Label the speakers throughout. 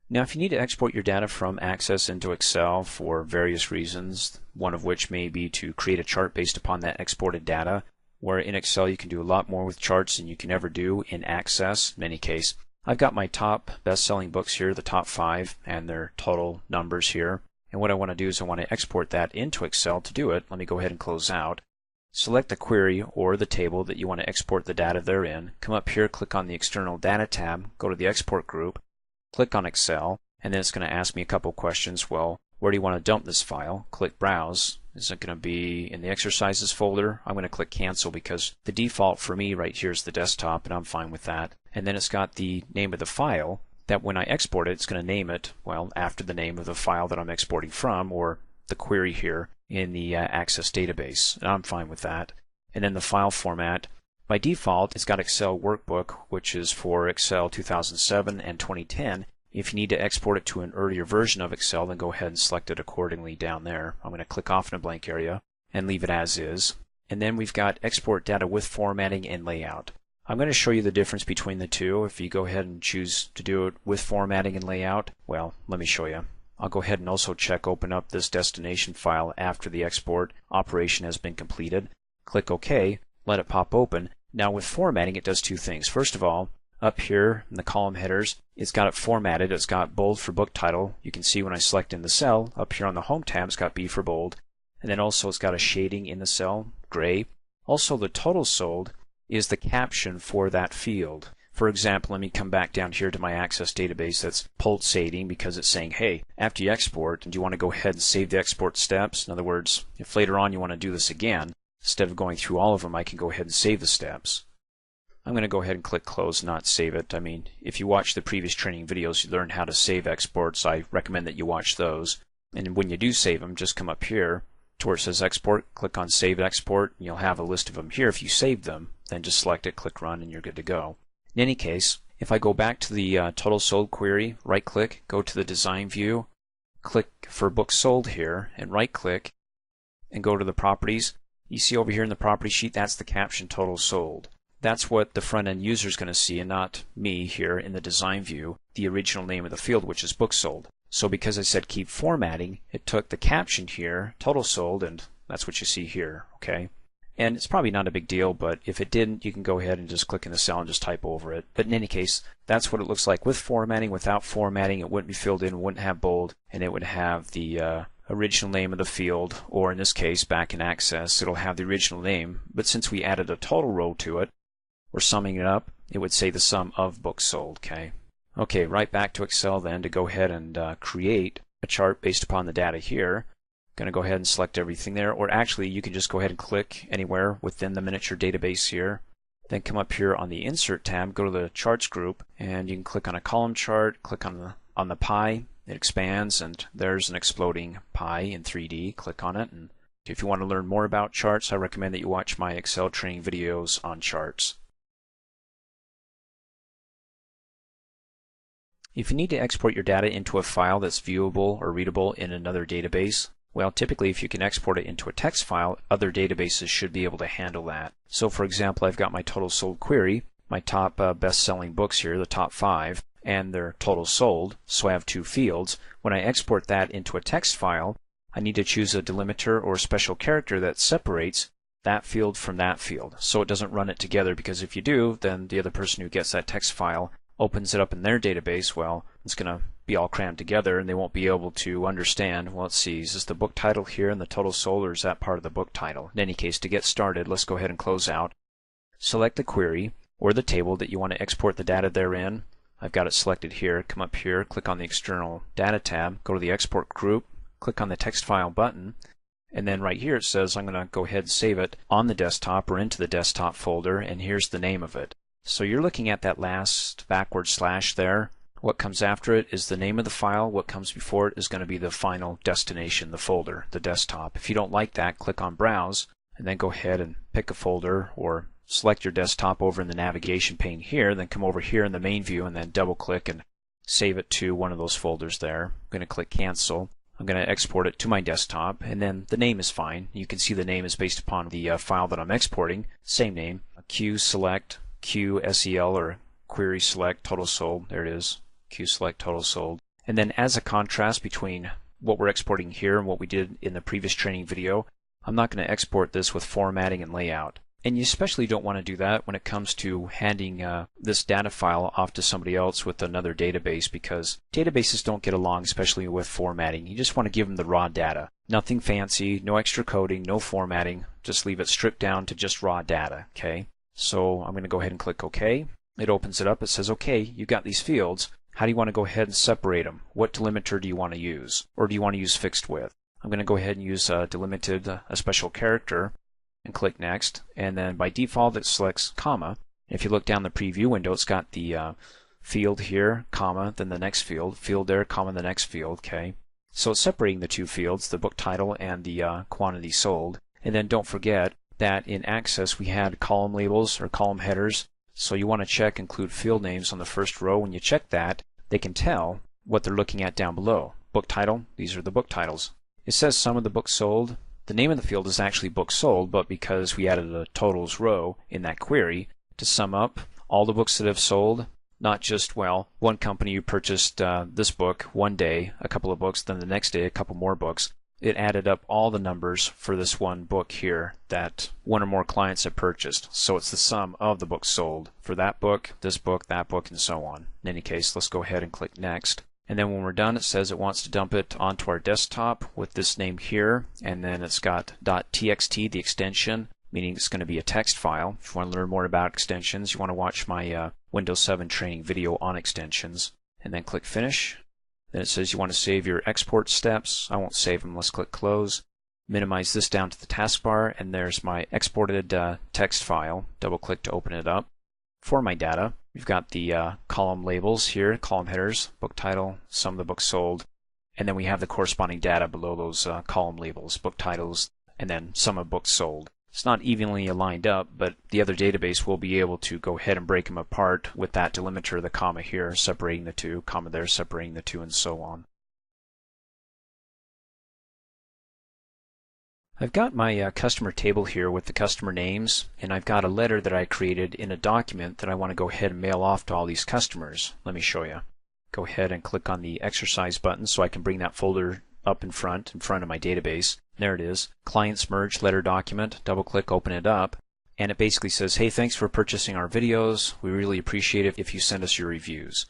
Speaker 1: Now, if you need to export your data from Access into Excel for various reasons, one of which may be to create a chart based upon that exported data, where in Excel you can do a lot more with charts than you can ever do in Access in any case. I've got my top best-selling books here, the top 5, and their total numbers here. And what I want to do is I want to export that into Excel. To do it, let me go ahead and close out. Select the query or the table that you want to export the data therein. Come up here, click on the External Data tab, go to the Export group, click on Excel, and then it's going to ask me a couple questions. Well, where do you want to dump this file? Click Browse. Is it going to be in the Exercises folder? I'm going to click Cancel because the default for me right here is the desktop, and I'm fine with that. And then it's got the name of the file that when I export it, it's going to name it, well, after the name of the file that I'm exporting from, or the query here in the Access database. And I'm fine with that. And then the file format, by default, it's got Excel Workbook, which is for Excel 2007 and 2010. If you need to export it to an earlier version of Excel, then go ahead and select it accordingly down there. I'm going to click off in a blank area and leave it as is. And then we've got Export Data with Formatting and Layout. I'm going to show you the difference between the two. If you go ahead and choose to do it with formatting and layout, well, let me show you. I'll go ahead and also open up this destination file after the export operation has been completed. Click OK, let it pop open. Now with formatting, it does two things. First of all, up here in the column headers, it's got it formatted. It's got bold for book title. You can see when I select in the cell, up here on the Home tab, it's got B for bold. And then also it's got a shading in the cell, gray. Also the total sold is the caption for that field. For example, let me come back down here to my Access database that's pulsating because it's saying, hey, after you export, do you want to go ahead and save the export steps? In other words, if later on you want to do this again, instead of going through all of them, I can go ahead and save the steps. I'm going to go ahead and click Close, not save it. I mean, if you watch the previous training videos, you learned how to save exports. I recommend that you watch those. And when you do save them, just come up here to where it says Export, click on Save Export, and you'll have a list of them here. If you saved them, then just select it, click Run, and you're good to go. In any case, if I go back to the Total Sold query, right-click, go to the Design View, click for Books Sold here, and right-click, and go to the Properties. You see over here in the Property Sheet, that's the caption Total Sold. That's what the front-end user is going to see, and not me here in the Design View, the original name of the field, which is Books Sold. So because I said keep formatting, it took the caption here, Total Sold, and that's what you see here, okay? And it's probably not a big deal, but if it didn't, you can go ahead and just click in the cell and just type over it. But in any case, that's what it looks like with formatting. Without formatting, it wouldn't be filled in, wouldn't have bold, and it would have the original name of the field, or in this case, back in Access, it'll have the original name. But since we added a total row to it, we're summing it up, it would say the sum of books sold, okay? Okay, right back to Excel then to go ahead and create a chart based upon the data here. Going to go ahead and select everything there, or actually you can just go ahead and click anywhere within the miniature database here. Then come up here on the Insert tab, go to the Charts group, and you can click on a column chart, click on the pie, it expands, and there's an exploding pie in 3D. Click on it, and if you want to learn more about charts, I recommend that you watch my Excel training videos on charts. If you need to export your data into a file that's viewable or readable in another database, well, typically if you can export it into a text file, other databases should be able to handle that. So for example, I've got my total sold query, my top best-selling books here, the top 5, and their total sold, so I have two fields. When I export that into a text file, I need to choose a delimiter or a special character that separates that field from that field, so it doesn't run it together, because if you do, then the other person who gets that text file opens it up in their database, well, it's going to be all crammed together and they won't be able to understand, well, let's see, is this the book title here and the total sold, or is that part of the book title? In any case, to get started, let's go ahead and close out. Select the query or the table that you want to export the data therein. I've got it selected here. Come up here, click on the External Data tab, go to the Export group, click on the Text File button, and then right here it says I'm going to go ahead and save it on the desktop or into the desktop folder, and here's the name of it. So you're looking at that last backward slash there. What comes after it is the name of the file. What comes before it is going to be the final destination, the folder, the desktop. If you don't like that, click on Browse, and then go ahead and pick a folder or select your desktop over in the navigation pane here, then come over here in the main view and then double click and save it to one of those folders there. I'm going to click Cancel. I'm going to export it to my desktop, and then the name is fine. You can see the name is based upon the file that I'm exporting. Same name, Q select Q SEL or query select total sold. There it is, Q select total sold. And then as a contrast between what we're exporting here and what we did in the previous training video, I'm not going to export this with formatting and layout. And you especially don't want to do that when it comes to handing this data file off to somebody else with another database, because databases don't get along, especially with formatting. You just want to give them the raw data. Nothing fancy, no extra coding, no formatting. Just leave it stripped down to just raw data, okay? So I'm going to go ahead and click OK. It opens it up. It says, okay, you got these fields. How do you want to go ahead and separate them? What delimiter do you want to use? Or do you want to use fixed width? I'm going to go ahead and use delimited, a special character, and click Next. And then by default, it selects comma. If you look down the preview window, it's got the field here, comma, then the next field there, comma, the next field, okay? So it's separating the two fields, the book title and the quantity sold. And then don't forget that in Access we had column labels or column headers. So you want to check include field names on the first row. When you check that, they can tell what they're looking at down below. Book title, these are the book titles. It says sum of the books sold. The name of the field is actually books sold, but because we added a totals row in that query to sum up all the books that have sold, not just, well, one company who purchased this book one day, a couple of books, then the next day a couple more books. It added up all the numbers for this one book here that one or more clients have purchased. So it's the sum of the books sold for that book, that book, and so on. In any case, let's go ahead and click Next. And then when we're done, it says it wants to dump it onto our desktop with this name here, and then it's got .txt, the extension, meaning it's going to be a text file. If you want to learn more about extensions, you want to watch my Windows 7 training video on extensions. And then click Finish. Then it says you want to save your export steps. I won't save them. Let's click Close. Minimize this down to the taskbar, and there's my exported text file. Double click to open it up. For my data, we've got the column labels here, column headers, book title, sum of the books sold, and then we have the corresponding data below those column labels, book titles, and then sum of books sold. It's not evenly aligned up, but the other database will be able to go ahead and break them apart with that delimiter, the comma here, separating the two, comma there, separating the two, and so on. I've got my customer table here with the customer names, and I've got a letter that I created in a document that I want to go ahead and mail off to all these customers. Let me show you. Go ahead and click on the exercise button so I can bring that folder up in front of my database. There it is. Clients merge letter document. Double click, open it up, and it basically says, hey, thanks for purchasing our videos. We really appreciate it if you send us your reviews.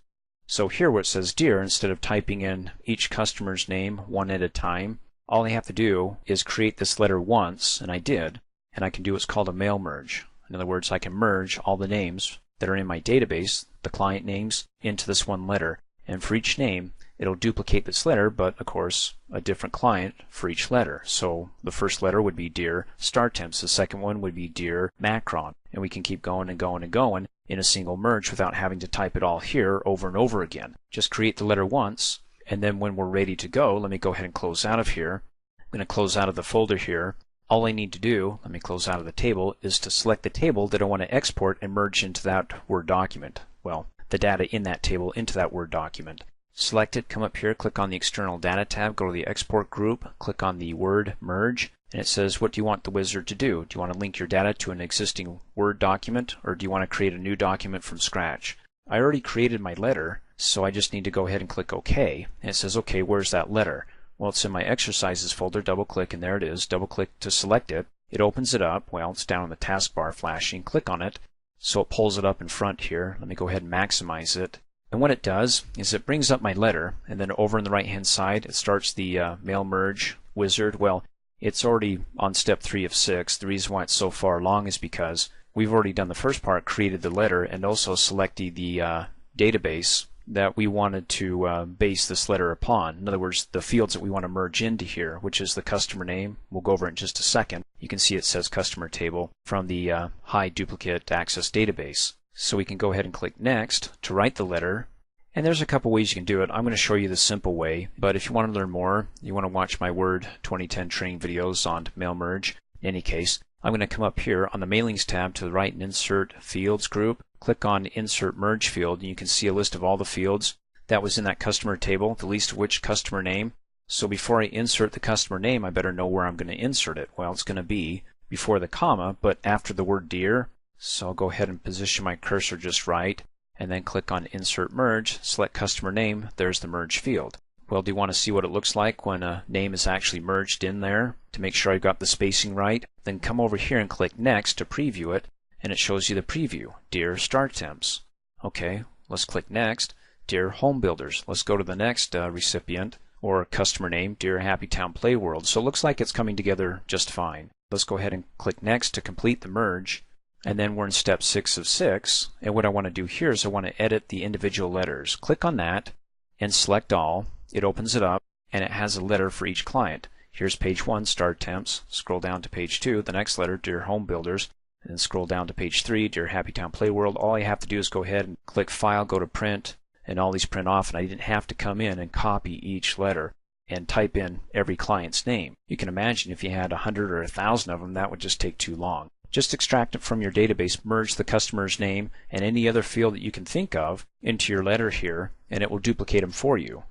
Speaker 1: So here where it says Dear, instead of typing in each customer's name one at a time, all I have to do is create this letter once, and I did, and I can do what's called a mail merge. In other words, I can merge all the names that are in my database, the client names, into this one letter. And for each name, it'll duplicate this letter, but of course, a different client for each letter. So the first letter would be Dear StarTemps, the second one would be Dear Macron, and we can keep going and going and going in a single merge without having to type it all here over and over again. Just create the letter once, and then when we're ready to go, let me go ahead and close out of here. I'm going to close out of the folder here. All I need to do, let me close out of the table, is to select the table that I want to export and merge into that Word document. Well, the data in that table into that Word document. Select it, come up here, click on the External Data tab, go to the Export group, click on the Word Merge, and it says, what do you want the wizard to do? Do you want to link your data to an existing Word document, or do you want to create a new document from scratch? I already created my letter, so I just need to go ahead and click OK. And it says, okay, where's that letter? Well, it's in my Exercises folder. Double click, and there it is. Double click to select it. It opens it up. Well, it's down on the taskbar flashing. Click on it, so it pulls it up in front here. Let me go ahead and maximize it. And what it does is it brings up my letter, and then over on the right-hand side, it starts the mail merge wizard. Well, it's already on step 3 of 6. The reason why it's so far along is because we've already done the first part, created the letter, and also selected the database that we wanted to base this letter upon. In other words, the fields that we want to merge into here, which is the customer name. We'll go over it in just a second. You can see it says customer table from the hide duplicate access database. So we can go ahead and click Next to write the letter. And there's a couple ways you can do it. I'm going to show you the simple way, but if you want to learn more, you want to watch my Word 2010 training videos on mail merge. In any case, I'm going to come up here on the Mailings tab to the right and Insert Fields group. Click on Insert Merge Field, and you can see a list of all the fields that was in that customer table, the least of which customer name. So before I insert the customer name, I better know where I'm going to insert it. Well, it's going to be before the comma, but after the word Dear. So I'll go ahead and position my cursor just right. and then click on Insert Merge, select Customer Name, there's the Merge field. Well, do you want to see what it looks like when a name is actually merged in there to make sure I got the spacing right? Then come over here and click Next to preview it, and it shows you the preview. Dear Start Temps. Okay, let's click Next. Dear Home Builders. Let's go to the next recipient or customer name, Dear Happy Town Play World. So it looks like it's coming together just fine. Let's go ahead and click Next to complete the merge. And then we're in step 6 of 6. And what I want to do here is I want to edit the individual letters. Click on that and select all. It opens it up and it has a letter for each client. Here's page 1, Start Temps. Scroll down to page 2, the next letter, Dear Home Builders. And then scroll down to page 3, Dear Happy Town Play World. All you have to do is go ahead and click File, go to Print, and all these print off. And I didn't have to come in and copy each letter and type in every client's name. You can imagine if you had 100 or 1,000 of them, that would just take too long. Just extract it from your database, merge the customer's name and any other field that you can think of into your letter here, and it will duplicate them for you.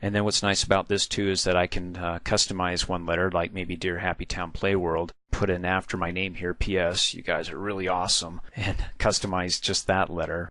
Speaker 1: And then what's nice about this too is that I can customize one letter, like maybe Dear Happy Town Play World, put in after my name here, P.S. You guys are really awesome, and customize just that letter.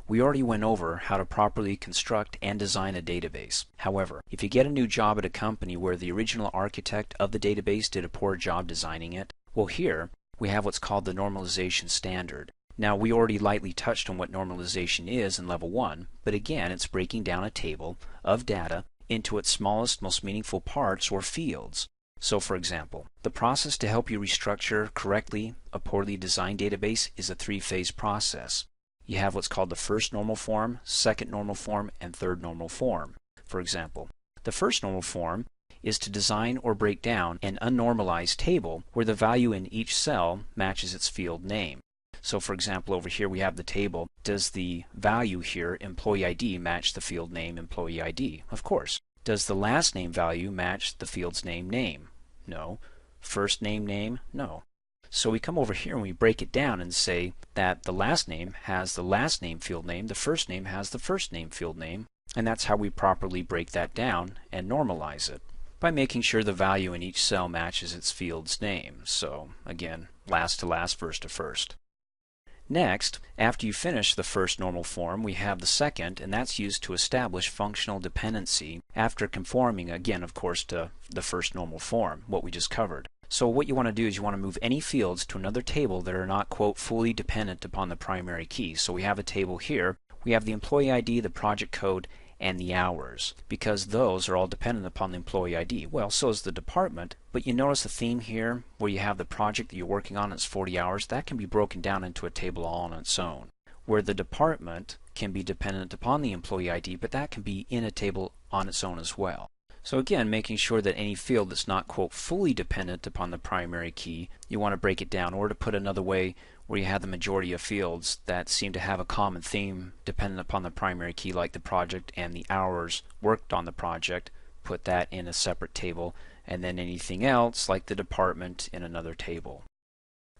Speaker 1: We already went over how to properly construct and design a database. However, if you get a new job at a company where the original architect of the database did a poor job designing it, well, here we have what's called the Normalization Standard. Now, we already lightly touched on what normalization is in level 1, but again, it's breaking down a table of data into its smallest, most meaningful parts or fields. So, for example, the process to help you restructure correctly a poorly designed database is a 3-phase process. You have what's called the first normal form, second normal form, and third normal form. For example, the first normal form is to design or break down an unnormalized table where the value in each cell matches its field name. So for example, over here we have the table. Does the value here, employee ID, match the field name employee ID? Of course. Does the last name value match the field's name? No. First name? No. So we come over here and we break it down and say that the last name has the last name field name, the first name has the first name field name, and that's how we properly break that down and normalize it, by making sure the value in each cell matches its field's name. So again, last to last, first to first. Next, after you finish the first normal form, we have the second, and that's used to establish functional dependency after conforming, again, of course, to the first normal form, what we just covered. So what you want to do is you want to move any fields to another table that are not, quote, fully dependent upon the primary key. So we have a table here. We have the employee ID, the project code, and the hours, because those are all dependent upon the employee ID. Well, so is the department, but you notice the theme here where you have the project that you're working on, it's 40 hours. That can be broken down into a table all on its own, where the department can be dependent upon the employee ID, but that can be in a table on its own as well. So again, making sure that any field that's not, quote, fully dependent upon the primary key, you want to break it down, or to put another way, where you have the majority of fields that seem to have a common theme dependent upon the primary key, like the project and the hours worked on the project, put that in a separate table, and then anything else, like the department, in another table.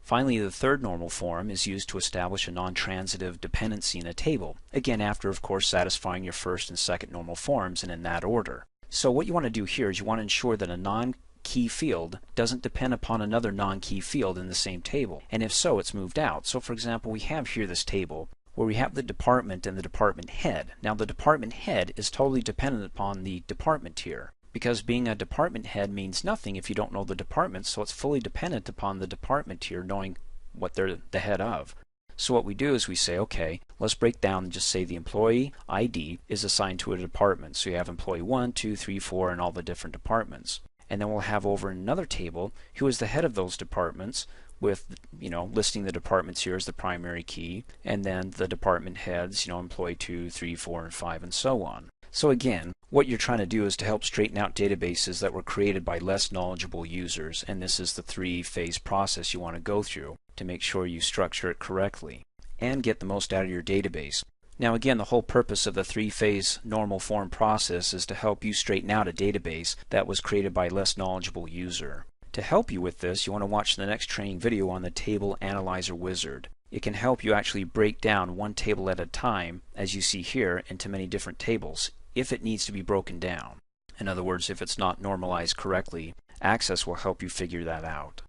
Speaker 1: Finally, the third normal form is used to establish a non-transitive dependency in a table, again after, of course, satisfying your first and second normal forms, and in that order. So what you want to do here is you want to ensure that a non-key field doesn't depend upon another non-key field in the same table, and if so, it's moved out. So for example, we have here this table where we have the department and the department head. Now the department head is totally dependent upon the department here, because being a department head means nothing if you don't know the department, so it's fully dependent upon the department here knowing what they're the head of. So what we do is we say, okay, let's break down and just say the employee ID is assigned to a department. So you have employee 1, 2, 3, 4, and all the different departments. And then we'll have over another table who is the head of those departments with, listing the departments here as the primary key, and then the department heads, employee 2, 3, 4, and 5, and so on. So again, what you're trying to do is to help straighten out databases that were created by less knowledgeable users, and this is the 3-phase process you want to go through to make sure you structure it correctly and get the most out of your database. Now again, the whole purpose of the 3-phase normal form process is to help you straighten out a database that was created by a less knowledgeable user. To help you with this, you want to watch the next training video on the Table Analyzer Wizard. It can help you actually break down one table at a time, as you see here, into many different tables, if it needs to be broken down. In other words, if it's not normalized correctly, Access will help you figure that out.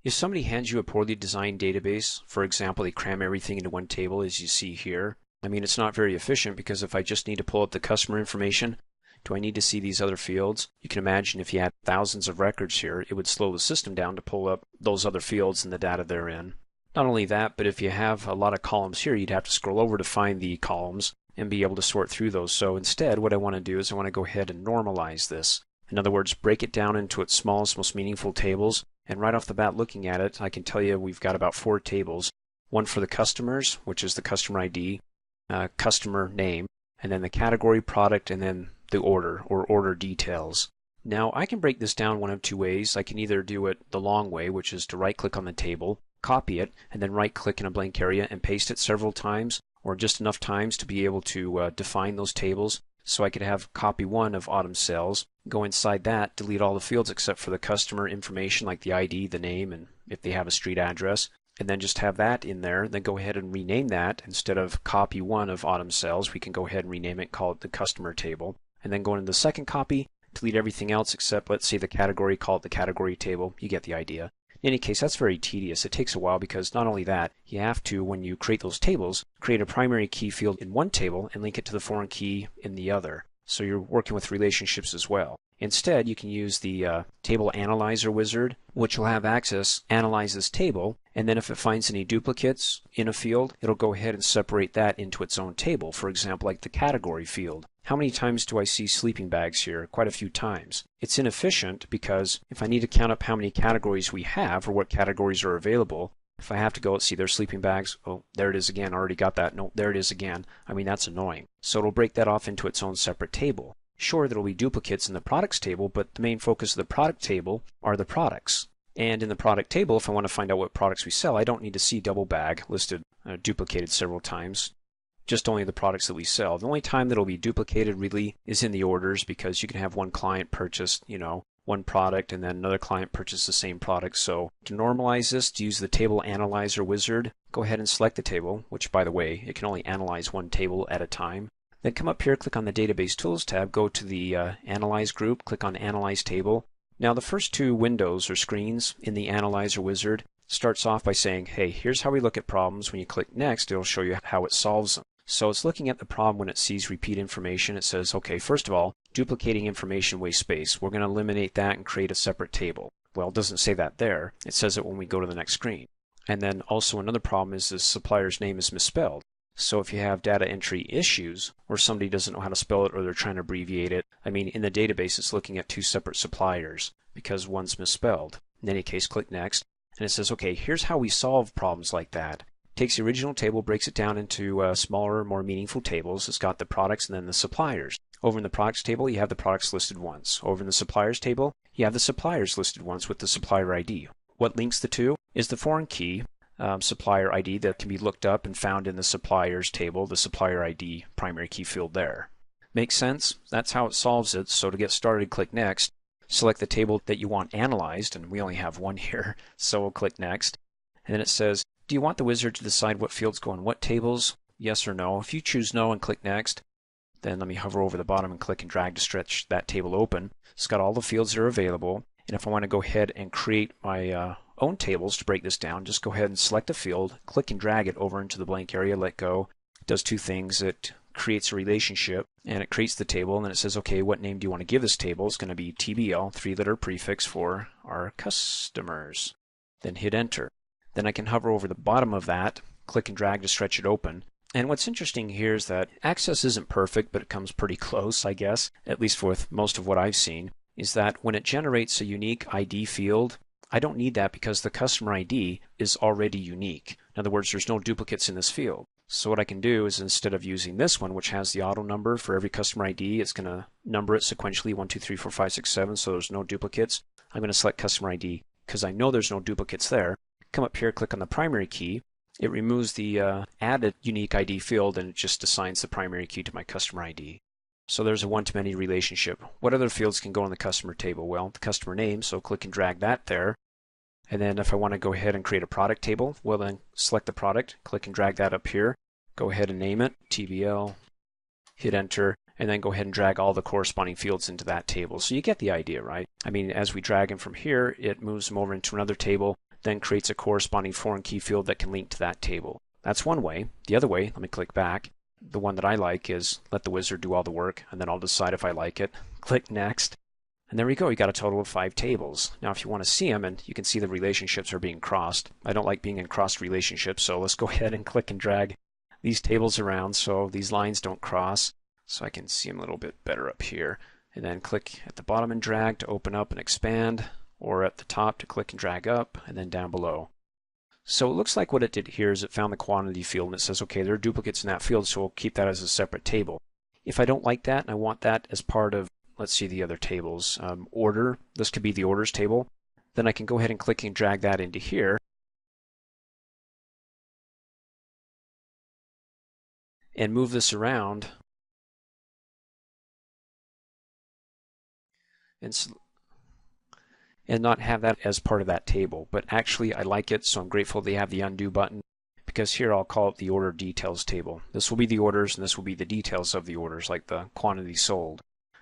Speaker 1: If somebody hands you a poorly designed database, for example, they cram everything into one table as you see here, I mean, it's not very efficient because if I just need to pull up the customer information, do I need to see these other fields? You can imagine if you had thousands of records here, it would slow the system down to pull up those other fields and the data they're in. Not only that, but if you have a lot of columns here, you'd have to scroll over to find the columns and be able to sort through those. So instead, what I want to do is I want to go ahead and normalize this. In other words, break it down into its smallest, most meaningful tables. And right off the bat, looking at it, I can tell you we've got about 4 tables. One for the customers, which is the customer ID, customer name, and then the category, product, and then the order or order details. Now, I can break this down one of 2 ways. I can either do it the long way, which is to right-click on the table, copy it, and then right-click in a blank area and paste it several times, or just enough times to be able to define those tables. So I could have copy 1 of autumn sales, go inside that, delete all the fields except for the customer information like the ID, the name, and if they have a street address, and then just have that in there, then go ahead and rename that. Instead of copy 1 of autumn sales, we can go ahead and rename it, call it the customer table, and then go into the second copy, delete everything else except, let's say, the category, call it the category table. You get the idea. In any case, that's very tedious. It takes a while because not only that, you have to, when you create those tables, create a primary key field in one table and link it to the foreign key in the other. So you're working with relationships as well. Instead, you can use the table analyzer wizard, which will have access, analyze this table, and then if it finds any duplicates in a field, it'll go ahead and separate that into its own table. For example, like the category field. How many times do I see sleeping bags here? Quite a few times. It's inefficient because if I need to count up how many categories we have or what categories are available, if I have to go, let's see, there's sleeping bags. Oh, there it is again. I already got that. No, there it is again. I mean, that's annoying. So it'll break that off into its own separate table. Sure, there will be duplicates in the products table, but the main focus of the product table are the products. And in the product table, if I want to find out what products we sell, I don't need to see double bag listed, duplicated several times. Just only the products that we sell. The only time that it'll be duplicated really is in the orders because you can have one client purchase, one product and then another client purchase the same product. So to normalize this, to use the table analyzer wizard, go ahead and select the table, which by the way, it can only analyze one table at a time. Then come up here, click on the Database Tools tab, go to the Analyze group, click on Analyze Table. Now the first 2 windows or screens in the Analyzer wizard starts off by saying, hey, here's how we look at problems. When you click Next, it'll show you how it solves them. So it's looking at the problem when it sees repeat information. It says, okay, first of all, duplicating information wastes space. We're going to eliminate that and create a separate table. Well, it doesn't say that there. It says it when we go to the next screen. And then also another problem is the supplier's name is misspelled. So if you have data entry issues or somebody doesn't know how to spell it or they're trying to abbreviate it, I mean, in the database it's looking at 2 separate suppliers because one's misspelled. In any case, click Next. And it says, okay, here's how we solve problems like that. Takes the original table, breaks it down into smaller, more meaningful tables. It's got the products and then the suppliers. Over in the products table, you have the products listed once. Over in the suppliers table, you have the suppliers listed once with the supplier ID. What links the 2 is the foreign key, supplier ID that can be looked up and found in the suppliers table, the supplier ID primary key field there. Makes sense? That's how it solves it. So to get started, click Next. Select the table that you want analyzed, and we only have one here, so we'll click Next. And then it says, do you want the wizard to decide what fields go in what tables? Yes or no. If you choose no and click Next, then let me hover over the bottom and click and drag to stretch that table open. It's got all the fields that are available. And if I want to go ahead and create my own tables to break this down, just go ahead and select a field, click and drag it over into the blank area, let go. It does 2 things. It creates a relationship and it creates the table, and then it says, okay, what name do you want to give this table? It's going to be TBL, 3-letter prefix for our customers. Then hit enter. Then I can hover over the bottom of that, click and drag to stretch it open. And what's interesting here is that Access isn't perfect, but it comes pretty close, I guess, at least with most of what I've seen, is that when it generates a unique ID field, I don't need that because the customer ID is already unique. In other words, there's no duplicates in this field. So what I can do is instead of using this one, which has the auto number for every customer ID, it's going to number it sequentially 1, 2, 3, 4, 5, 6, 7, so there's no duplicates. I'm going to select customer ID because I know there's no duplicates there. Come up here, click on the primary key. It removes the added unique ID field and it just assigns the primary key to my customer ID. So there's a one-to-many relationship. What other fields can go in the customer table? Well, the customer name, so click and drag that there. And then if I want to go ahead and create a product table, well then select the product, click and drag that up here. Go ahead and name it, TBL, hit enter, and then go ahead and drag all the corresponding fields into that table. So you get the idea, right? I mean, as we drag them from here, it moves them over into another table. then creates a corresponding foreign key field that can link to that table. That's one way. The other way, let me click back. The one that I like is let the wizard do all the work, and then I'll decide if I like it. Click next. And there we go, you got a total of 5 tables. Now if you want to see them, and you can see the relationships are being crossed. I don't like being in crossed relationships, so let's go ahead and click and drag these tables around so these lines don't cross. So I can see them a little bit better up here. And then click at the bottom and drag to open up and expand, or at the top to click and drag up, and then down below. So it looks like what it did here is it found the quantity field and it says, okay, there are duplicates in that field, so we'll keep that as a separate table. If I don't like that and I want that as part of, let's see the other tables, order, this could be the orders table, then I can go ahead and click and drag that into here. And move this around. And not have that as part of that table. But actually I like it, so I'm grateful they have the undo button, because here I'll call it the order details table. This will be the orders and this will be the details of the orders, like the quantity sold.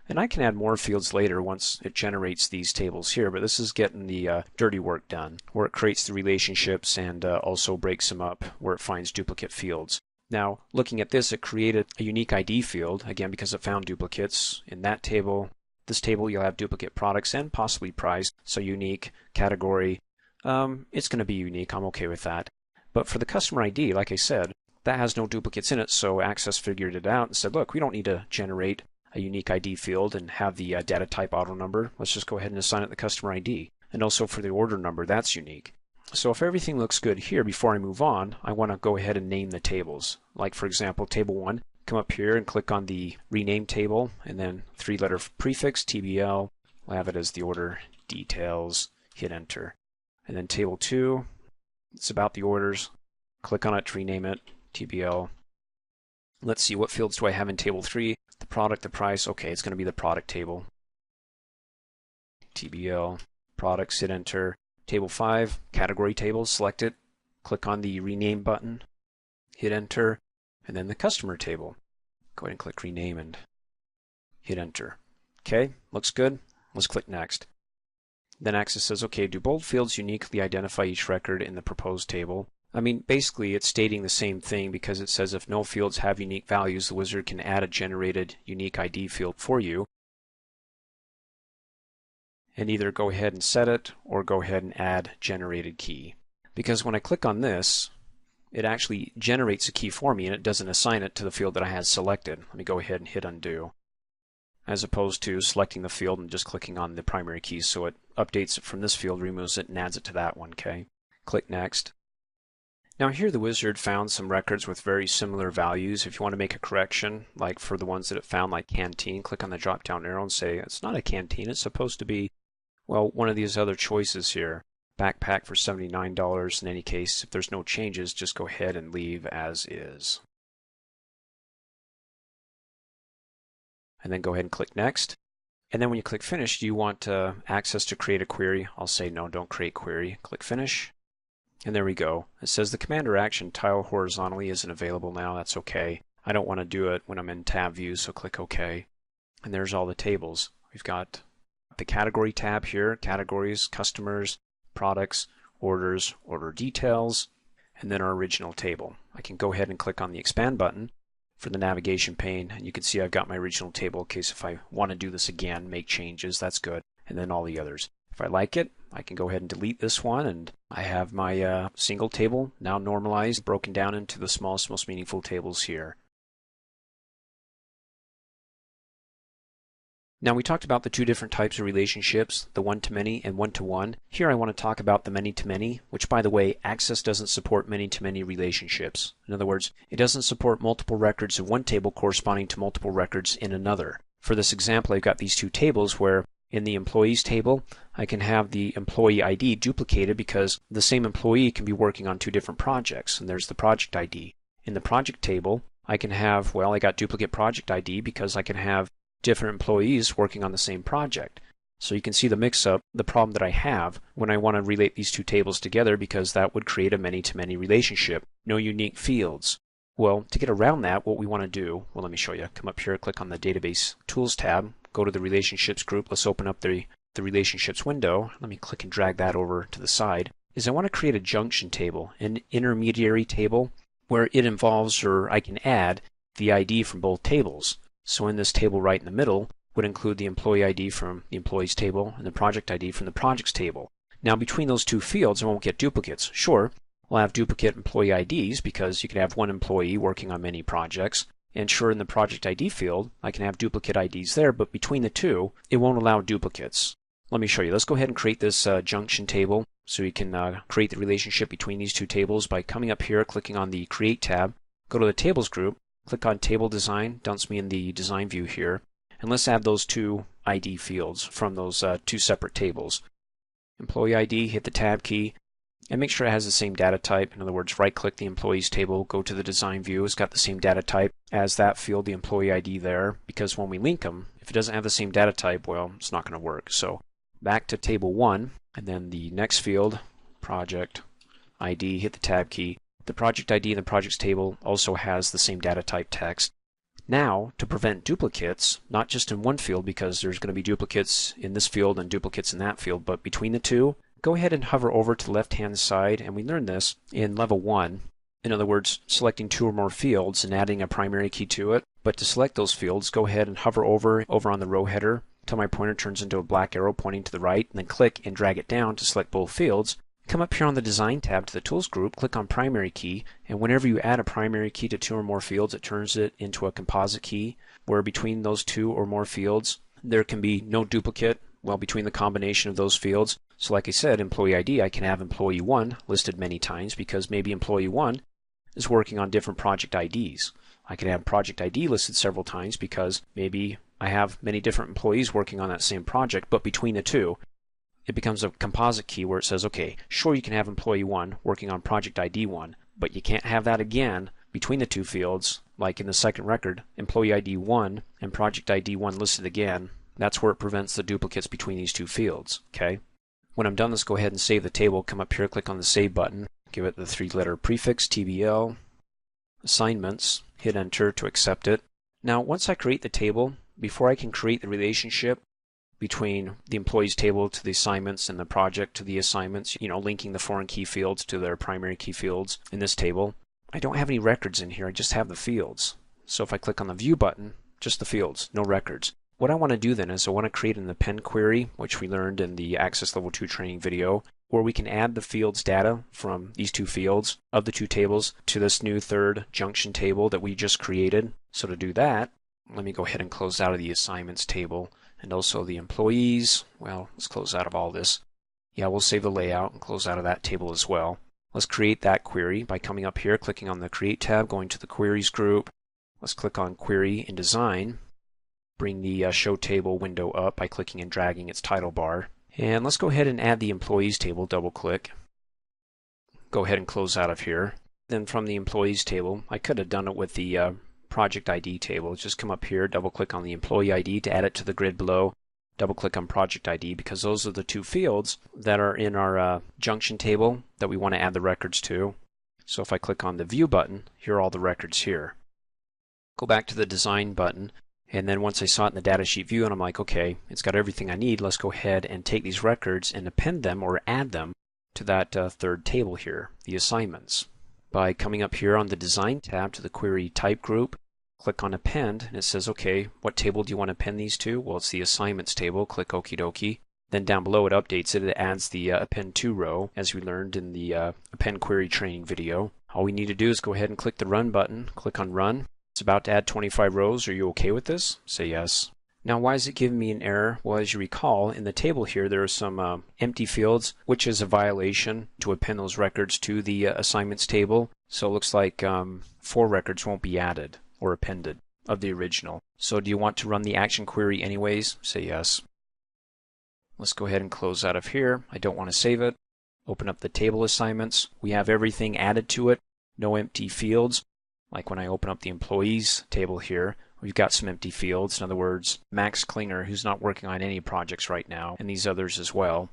Speaker 1: And I can add more fields later once it generates these tables here, but this is getting the dirty work done, where it creates the relationships and also breaks them up where it finds duplicate fields. Now looking at this, it created a unique ID field, again because it found duplicates in that table. This table you'll have duplicate products and possibly price, so unique, category. It's going to be unique, I'm okay with that. But for the customer ID, like I said, that has no duplicates in it, so Access figured it out and said, look, we don't need to generate a unique ID field and have the data type auto number. Let's just go ahead and assign it the customer ID. And also for the order number, that's unique. So if everything looks good here, before I move on, I want to go ahead and name the tables. Like for example, table 1. Come up here and click on the rename table and then 3-letter prefix TBL. We'll have it as the order details. Hit enter. And then table 2, it's about the orders. Click on it to rename it TBL. Let's see, what fields do I have in table 3? The product, the price. Okay, it's going to be the product table. TBL products. Hit enter. Table 5, category table. Select it. Click on the rename button. Hit enter. And then the customer table. Go ahead and click rename and hit enter. Okay, looks good. Let's click next. Then Access says, okay, do bold fields uniquely identify each record in the proposed table? I mean, basically it's stating the same thing because it says if no fields have unique values, the wizard can add a generated unique ID field for you. And either go ahead and set it or go ahead and add generated key. Because when I click on this, it actually generates a key for me and it doesn't assign it to the field that I had selected. Let me go ahead and hit undo. As opposed to selecting the field and just clicking on the primary key, so it updates it from this field, removes it, and adds it to that one. Okay. Click next. Now here the wizard found some records with very similar values. If you want to make a correction, like for the ones that it found, like canteen, click on the drop down arrow and say it's not a canteen, it's supposed to be, well, one of these other choices here. Backpack for $79. In any case, if there's no changes, just go ahead and leave as is. And then go ahead and click next. And then when you click finish, do you want access to create a query? I'll say no, don't create query. Click finish. And there we go. It says the command or action tile horizontally isn't available now. That's okay. I don't want to do it when I'm in tab view, so click OK. And there's all the tables. We've got the category tab here, categories, customers, products, orders, order details, and then our original table. I can go ahead and click on the expand button for the navigation pane, and you can see I've got my original table in case if I want to do this again, make changes, that's good, and then all the others. If I like it, I can go ahead and delete this one, and I have my single table now normalized, broken down into the smallest, most meaningful tables here. Now we talked about the two different types of relationships, the one-to-many and one-to-one. Here I want to talk about the many-to-many, which by the way, Access doesn't support many-to-many relationships. In other words, it doesn't support multiple records in one table corresponding to multiple records in another. For this example, I've got these two tables where in the employees table, I can have the employee ID duplicated because the same employee can be working on two different projects, and there's the project ID. In the project table, I can have, well, I got duplicate project ID because I can have different employees working on the same project. So you can see the mix-up, the problem that I have when I want to relate these two tables together, because that would create a many-to-many relationship. No unique fields. Well, to get around that, what we want to do, well, let me show you. Come up here, click on the Database Tools tab, go to the Relationships group. Let's open up the Relationships window. Let me click and drag that over to the side. is I want to create a junction table, an intermediary table, where it involves, or I can add, the ID from both tables. So in this table right in the middle would include the employee ID from the employees table and the project ID from the projects table. Now between those two fields I won't get duplicates. Sure, we'll have duplicate employee IDs because you can have one employee working on many projects. And sure, in the project ID field I can have duplicate IDs there, but between the two it won't allow duplicates. Let me show you. Let's go ahead and create this junction table so you can create the relationship between these two tables by coming up here, clicking on the Create tab, go to the Tables group, click on Table Design, dumps me in the Design view here, and let's add those two ID fields from those two separate tables. Employee ID, hit the Tab key, and make sure it has the same data type. In other words, right-click the Employees table, go to the Design view, it's got the same data type as that field, the employee ID there, because when we link them, if it doesn't have the same data type, well, it's not going to work. So back to Table 1, and then the next field, Project ID, hit the Tab key. The project ID in the projects table also has the same data type text. Now, to prevent duplicates, not just in one field because there's going to be duplicates in this field and duplicates in that field, but between the two, go ahead and hover over to the left-hand side, and we learned this in Level 1. In other words, selecting two or more fields and adding a primary key to it. But to select those fields, go ahead and hover over on the row header until my pointer turns into a black arrow pointing to the right, and then click and drag it down to select both fields. Come up here on the Design tab to the Tools group, click on Primary Key, and whenever you add a primary key to two or more fields, it turns it into a composite key, where between those two or more fields, there can be no duplicate, well, between the combination of those fields. So like I said, Employee ID, I can have Employee 1 listed many times because maybe Employee 1 is working on different project IDs. I can have Project ID listed several times because maybe I have many different employees working on that same project, but between the two, it becomes a composite key where it says, okay, sure, you can have Employee 1 working on Project ID 1, but you can't have that again between the two fields, like in the second record, Employee ID 1 and Project ID 1 listed again. That's where it prevents the duplicates between these two fields, okay? When I'm done, let's go ahead and save the table. Come up here, click on the Save button, give it the 3-letter prefix, TBL, Assignments, hit Enter to accept it. Now, once I create the table, before I can create the relationship between the employees table to the assignments and the project to the assignments, linking the foreign key fields to their primary key fields in this table, I don't have any records in here, I just have the fields. So if I click on the View button, just the fields, no records. What I want to do then is I want to create an append query, which we learned in the Access Level 2 training video, where we can add the fields data from these two fields of the two tables to this new third junction table that we just created. So to do that, let me go ahead and close out of the assignments table and also the employees. Well, let's close out of all this. Yeah, we'll save the layout and close out of that table as well. Let's create that query by coming up here, clicking on the Create tab, going to the Queries group. Let's click on Query in Design. Bring the Show Table window up by clicking and dragging its title bar. And let's go ahead and add the Employees table, double click. Go ahead and close out of here. Then from the Employees table, I could have done it with the Project ID table. Just come up here, double click on the Employee ID to add it to the grid below. Double click on Project ID because those are the two fields that are in our junction table that we want to add the records to. So if I click on the View button, here are all the records here. Go back to the Design button, and then once I saw it in the datasheet view and I'm like, okay, it's got everything I need, let's go ahead and take these records and append them or add them to that third table here, the assignments. By coming up here on the Design tab to the Query Type group, click on Append, and it says, okay, what table do you want to append these to? Well, it's the Assignments table. Click Okie dokie. Then down below it updates it. It adds the Append To row, as we learned in the Append Query training video. All we need to do is go ahead and click the Run button. Click on Run. It's about to add 25 rows. Are you okay with this? Say yes. Now, why is it giving me an error? Well, as you recall, in the table here, there are some empty fields, which is a violation to append those records to the assignments table. So it looks like 4 records won't be added or appended of the original. So do you want to run the action query anyways? Say yes. Let's go ahead and close out of here. I don't want to save it. Open up the table assignments. We have everything added to it. No empty fields. Like when I open up the employees table here, we've got some empty fields. In other words, Max Klinger, who's not working on any projects right now, and these others as well.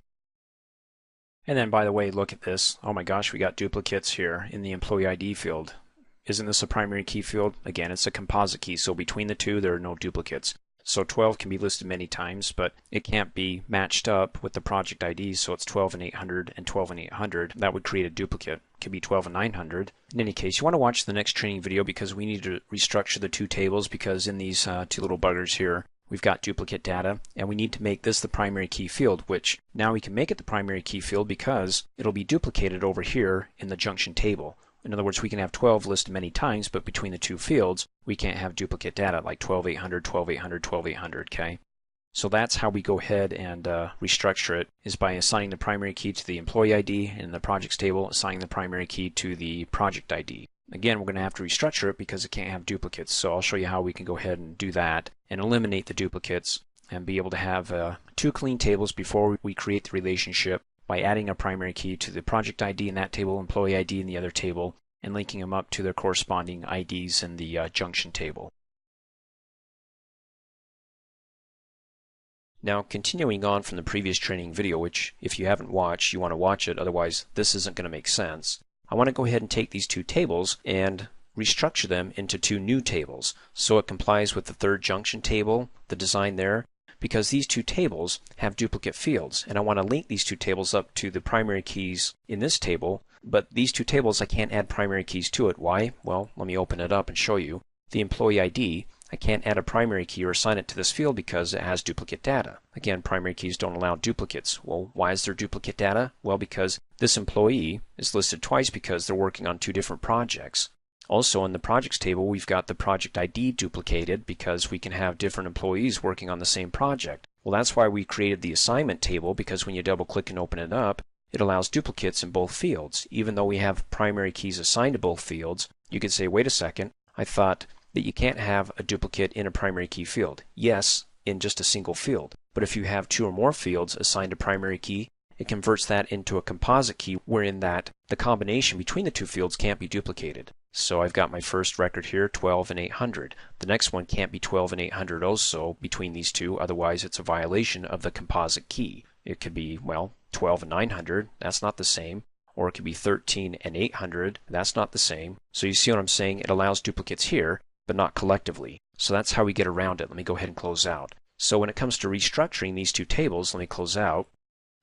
Speaker 1: And then, by the way, look at this. Oh my gosh, we got duplicates here in the employee ID field. Isn't this a primary key field? Again, it's a composite key, so between the two, there are no duplicates. So 12 can be listed many times, but it can't be matched up with the project IDs, so it's 12 and 800 and 12 and 800. That would create a duplicate. It could be 12 and 900. In any case, you want to watch the next training video because we need to restructure the two tables, because in these two little buggers here, we've got duplicate data, and we need to make this the primary key field, which now we can make it the primary key field because it'll be duplicated over here in the junction table. In other words, we can have 12 listed many times, but between the two fields, we can't have duplicate data like 12800, 12800, 12800, okay? So that's how we go ahead and restructure it, is by assigning the primary key to the employee ID, and in the projects table, assigning the primary key to the project ID. Again, we're going to have to restructure it because it can't have duplicates, so I'll show you how we can go ahead and do that and eliminate the duplicates and be able to have two clean tables before we create the relationship by adding a primary key to the project ID in that table, employee ID in the other table, and linking them up to their corresponding IDs in the junction table. Now, continuing on from the previous training video, which if you haven't watched, you want to watch it, otherwise this isn't going to make sense. I want to go ahead and take these two tables and restructure them into two new tables so it complies with the third junction table, the design there, because these two tables have duplicate fields, and I want to link these two tables up to the primary keys in this table, but these two tables I can't add primary keys to it. Why? Well, let me open it up and show you. The employee ID, I can't add a primary key or assign it to this field because it has duplicate data. Again, primary keys don't allow duplicates. Well, why is there duplicate data? Well, because this employee is listed twice because they're working on two different projects. Also, in the projects table, we've got the project ID duplicated because we can have different employees working on the same project. Well, that's why we created the assignment table, because when you double click and open it up, it allows duplicates in both fields. Even though we have primary keys assigned to both fields, you could say, wait a second, I thought that you can't have a duplicate in a primary key field. Yes, in just a single field. But if you have two or more fields assigned a primary key, it converts that into a composite key wherein that the combination between the two fields can't be duplicated. So I've got my first record here, 12 and 800. The next one can't be 12 and 800 also between these two, otherwise it's a violation of the composite key. It could be, well, 12 and 900, that's not the same. Or it could be 13 and 800, that's not the same. So you see what I'm saying? It allows duplicates here, but not collectively. So that's how we get around it. Let me go ahead and close out. So when it comes to restructuring these two tables, let me close out.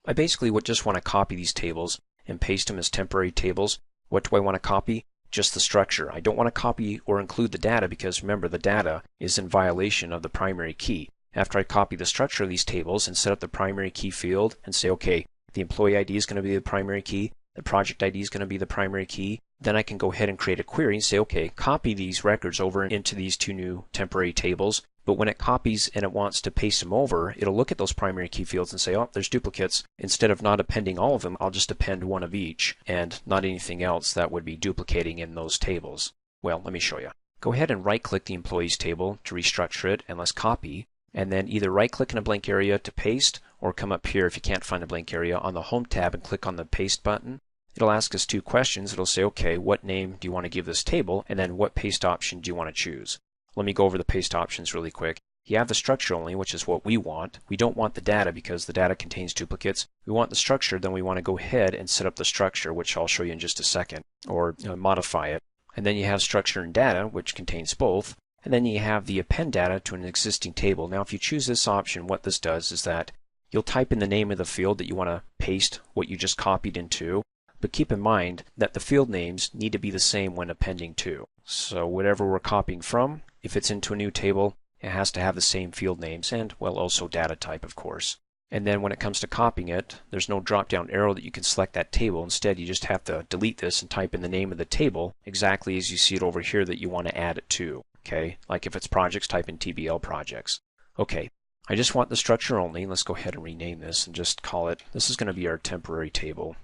Speaker 1: I basically just want to copy these tables and paste them as temporary tables. What do I want to copy? Just the structure. I don't want to copy or include the data because remember, the data is in violation of the primary key. After I copy the structure of these tables and set up the primary key field and say, okay, the employee ID is going to be the primary key, the project ID is going to be the primary key, then I can go ahead and create a query and say, okay, copy these records over into these two new temporary tables. But when it copies and it wants to paste them over, it'll look at those primary key fields and say, oh, there's duplicates. Instead of not appending all of them, I'll just append one of each and not anything else that would be duplicating in those tables. Well, let me show you. Go ahead and right-click the employees table to restructure it, and let's copy. And then either right-click in a blank area to paste, or come up here if you can't find a blank area on the Home tab and click on the Paste button. It'll ask us two questions. It'll say, okay, what name do you want to give this table? And then what paste option do you want to choose? Let me go over the paste options really quick. You have the structure only, which is what we want. We don't want the data because the data contains duplicates. We want the structure, then we want to go ahead and set up the structure, which I'll show you in just a second, or modify it. And then you have structure and data, which contains both. And then you have the append data to an existing table. Now, if you choose this option, what this does is that you'll type in the name of the field that you want to paste what you just copied into. But keep in mind that the field names need to be the same when appending to. So whatever we're copying from, if it's into a new table, it has to have the same field names and, well, also data type, of course. And then when it comes to copying it, there's no drop-down arrow that you can select that table. Instead, you just have to delete this and type in the name of the table exactly as you see it over here that you want to add it to. Okay, like if it's projects, type in TBL projects. Okay, I just want the structure only. Let's go ahead and rename this and just call it, this is going to be our temporary table.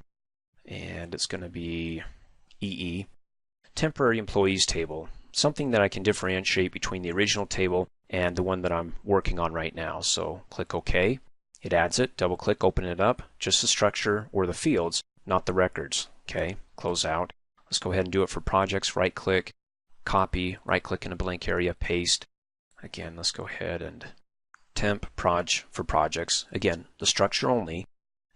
Speaker 1: And it's going to be EE, temporary employees table, something that I can differentiate between the original table and the one that I'm working on right now. So click OK. It adds it, double click, open it up, just the structure or the fields, not the records. Okay, close out. Let's go ahead and do it for projects. Right click, copy, right click in a blank area, paste. Again, let's go ahead and temp proj for projects. Again, the structure only,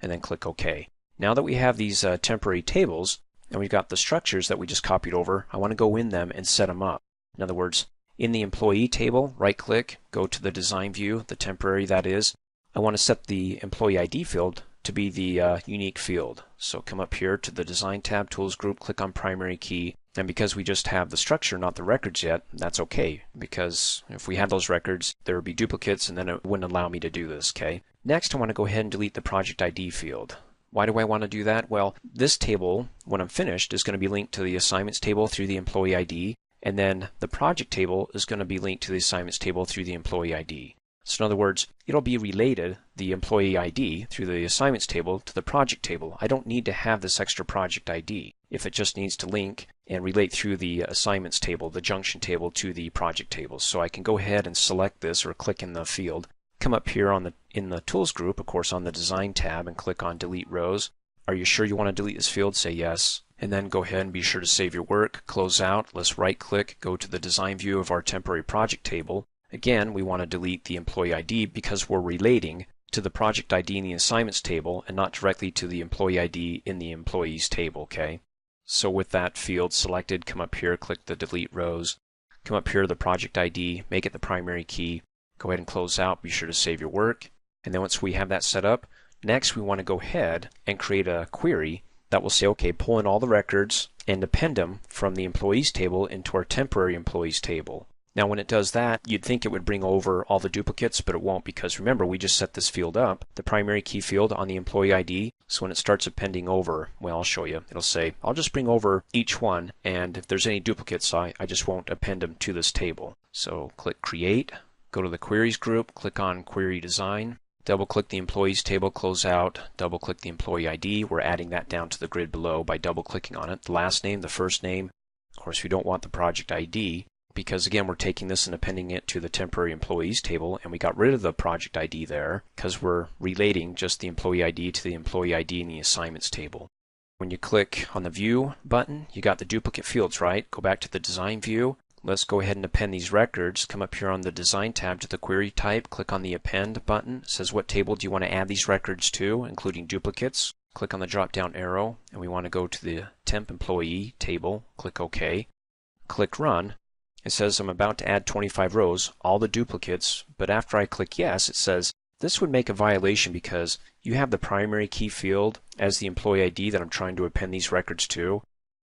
Speaker 1: and then click OK. Now that we have these temporary tables and we've got the structures that we just copied over, I want to go in them and set them up. In other words, In the employee table, right-click, go to the design view, the temporary that is. I want to set the employee ID field to be the unique field. So come up here to the Design tab, Tools group, click on Primary Key. And because we just have the structure, not the records yet, that's okay. Because if we had those records, there would be duplicates and then it wouldn't allow me to do this, okay? Next, I want to go ahead and delete the Project ID field. Why do I want to do that? Well, this table, when I'm finished, is going to be linked to the Assignments table through the Employee ID. And then the Project table is going to be linked to the Assignments table through the Employee ID. So in other words, it'll be related, the employee ID, through the assignments table to the project table. I don't need to have this extra project ID if it just needs to link and relate through the assignments table, the junction table, to the project table. So I can go ahead and select this or click in the field. Come up here in the Tools group, of course, on the Design tab and click on Delete Rows. Are you sure you want to delete this field? Say yes. And then go ahead and be sure to save your work. Close out. Let's right-click, go to the Design view of our temporary project table. Again, we want to delete the employee ID because we're relating to the project ID in the assignments table and not directly to the employee ID in the employees table, okay? So with that field selected, come up here, click the delete rows, come up here to the project ID, make it the primary key, go ahead and close out, be sure to save your work. And then once we have that set up, next we want to go ahead and create a query that will say, okay, pull in all the records and append them from the employees table into our temporary employees table. Now when it does that, you'd think it would bring over all the duplicates, but it won't because remember, we just set this field up, the primary key field on the employee ID. So when it starts appending over, well, I'll show you. It'll say, I'll just bring over each one, and if there's any duplicates, I just won't append them to this table. So click Create, go to the Queries group, click on Query Design, double-click the Employees table, close out, double-click the Employee ID. We're adding that down to the grid below by double-clicking on it. The last name, the first name. Of course, we don't want the project ID, because again, we're taking this and appending it to the temporary employees table, and we got rid of the project ID there because we're relating just the employee ID to the employee ID in the assignments table. When you click on the View button, you got the duplicate fields, right? Go back to the Design view. Let's go ahead and append these records. Come up here on the Design tab to the Query type, click on the Append button. It says what table do you want to add these records to, including duplicates. Click on the drop-down arrow, and we want to go to the Temp Employee table. Click OK. Click Run. It says I'm about to add 25 rows, all the duplicates, but after I click yes, it says this would make a violation because you have the primary key field as the employee ID that I'm trying to append these records to,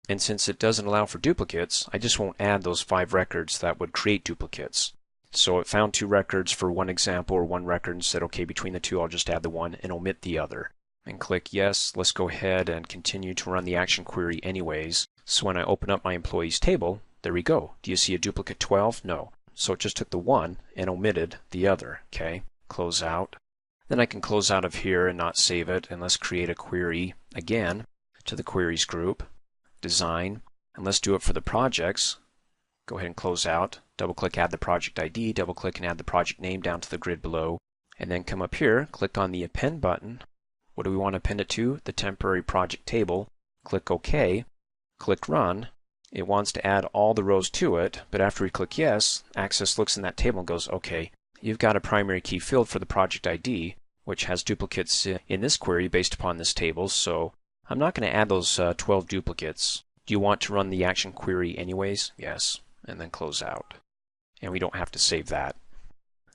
Speaker 1: and since it doesn't allow for duplicates, I just won't add those 5 records that would create duplicates. So it found 2 records for one example or 1 record and said, okay, between the 2 I'll just add the one and omit the other. And click yes. Let's go ahead and continue to run the action query anyways. So when I open up my employees table, there we go. Do you see a duplicate 12? No. So it just took the one and omitted the other. Okay, close out. Then I can close out of here and not save it, and let's create a query again to the Queries group, Design, and let's do it for the projects. Go ahead and close out. Double click Add the Project ID, double click and add the project name down to the grid below, and then come up here, click on the Append button. What do we want to append it to? The temporary project table. Click OK, click Run. It wants to add all the rows to it, but after we click yes, Access looks in that table and goes, okay, you've got a primary key field for the project ID, which has duplicates in this query based upon this table, so I'm not going to add those 12 duplicates. Do you want to run the action query anyways? Yes, and then close out. And we don't have to save that.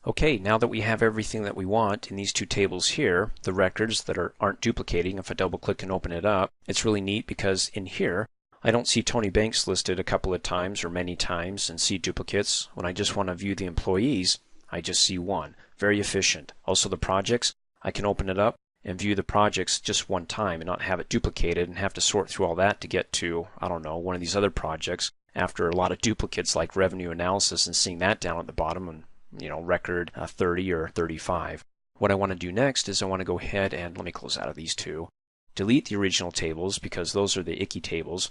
Speaker 1: Okay, now that we have everything that we want in these 2 tables here, the records that aren't duplicating, if I double click and open it up, it's really neat because in here, I don't see Tony Banks listed a couple of times or many times and see duplicates. When I just want to view the employees, I just see one. Very efficient. Also the projects, I can open it up and view the projects just one time and not have it duplicated and have to sort through all that to get to, I don't know, one of these other projects after a lot of duplicates like revenue analysis and seeing that down at the bottom and, you know, record 30 or 35. What I want to do next is I want to go ahead and, let me close out of these 2, delete the original tables because those are the icky tables,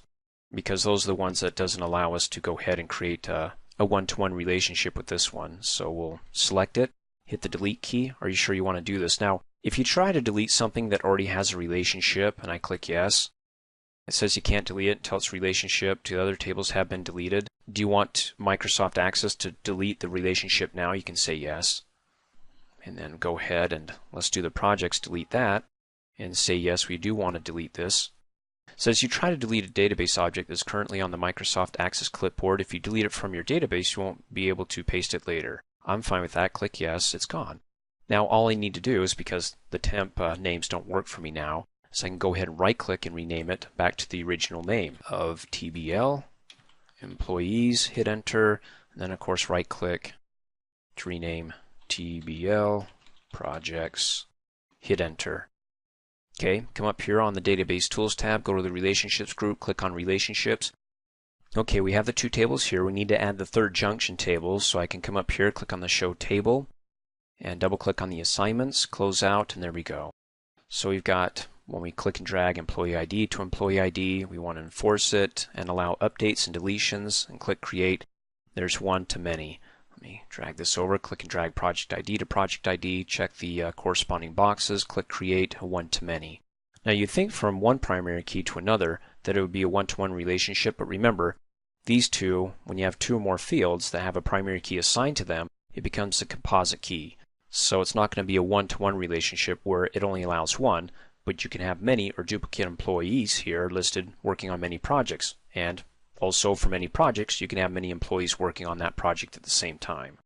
Speaker 1: because those are the ones that doesn't allow us to go ahead and create a one-to-one relationship with this one. So we'll select it, hit the delete key. Are you sure you want to do this? Now, if you try to delete something that already has a relationship, and I click yes, it says you can't delete it until its relationship to the other tables have been deleted. Do you want Microsoft Access to delete the relationship now? You can say yes. And then go ahead and let's do the projects, delete that, and say yes, we do want to delete this. says you try to delete a database object that's currently on the Microsoft Access clipboard. If you delete it from your database, you won't be able to paste it later. I'm fine with that. Click yes, it's gone. Now all I need to do is, because the temp names don't work for me now, so I can go ahead and right click and rename it back to the original name of TBL, employees, hit enter, and then of course right click to rename TBL, projects, hit enter. Okay, come up here on the Database Tools tab, go to the Relationships group, click on Relationships. Okay, we have the two tables here. We need to add the third junction table, so I can come up here, click on the Show Table, and double click on the assignments, close out, and there we go. So we've got, when we click and drag employee ID to employee ID, we want to enforce it and allow updates and deletions, and click Create. There's one-to-many. Let me drag this over, click and drag project ID to project ID, check the corresponding boxes, click Create a one-to-many. Now you'd think from one primary key to another that it would be a one-to-one relationship, but remember, these two, when you have two or more fields that have a primary key assigned to them, it becomes a composite key. So it's not going to be a one-to-one relationship where it only allows one, but you can have many or duplicate employees here listed working on many projects. And also for many projects, you can have many employees working on that project at the same time.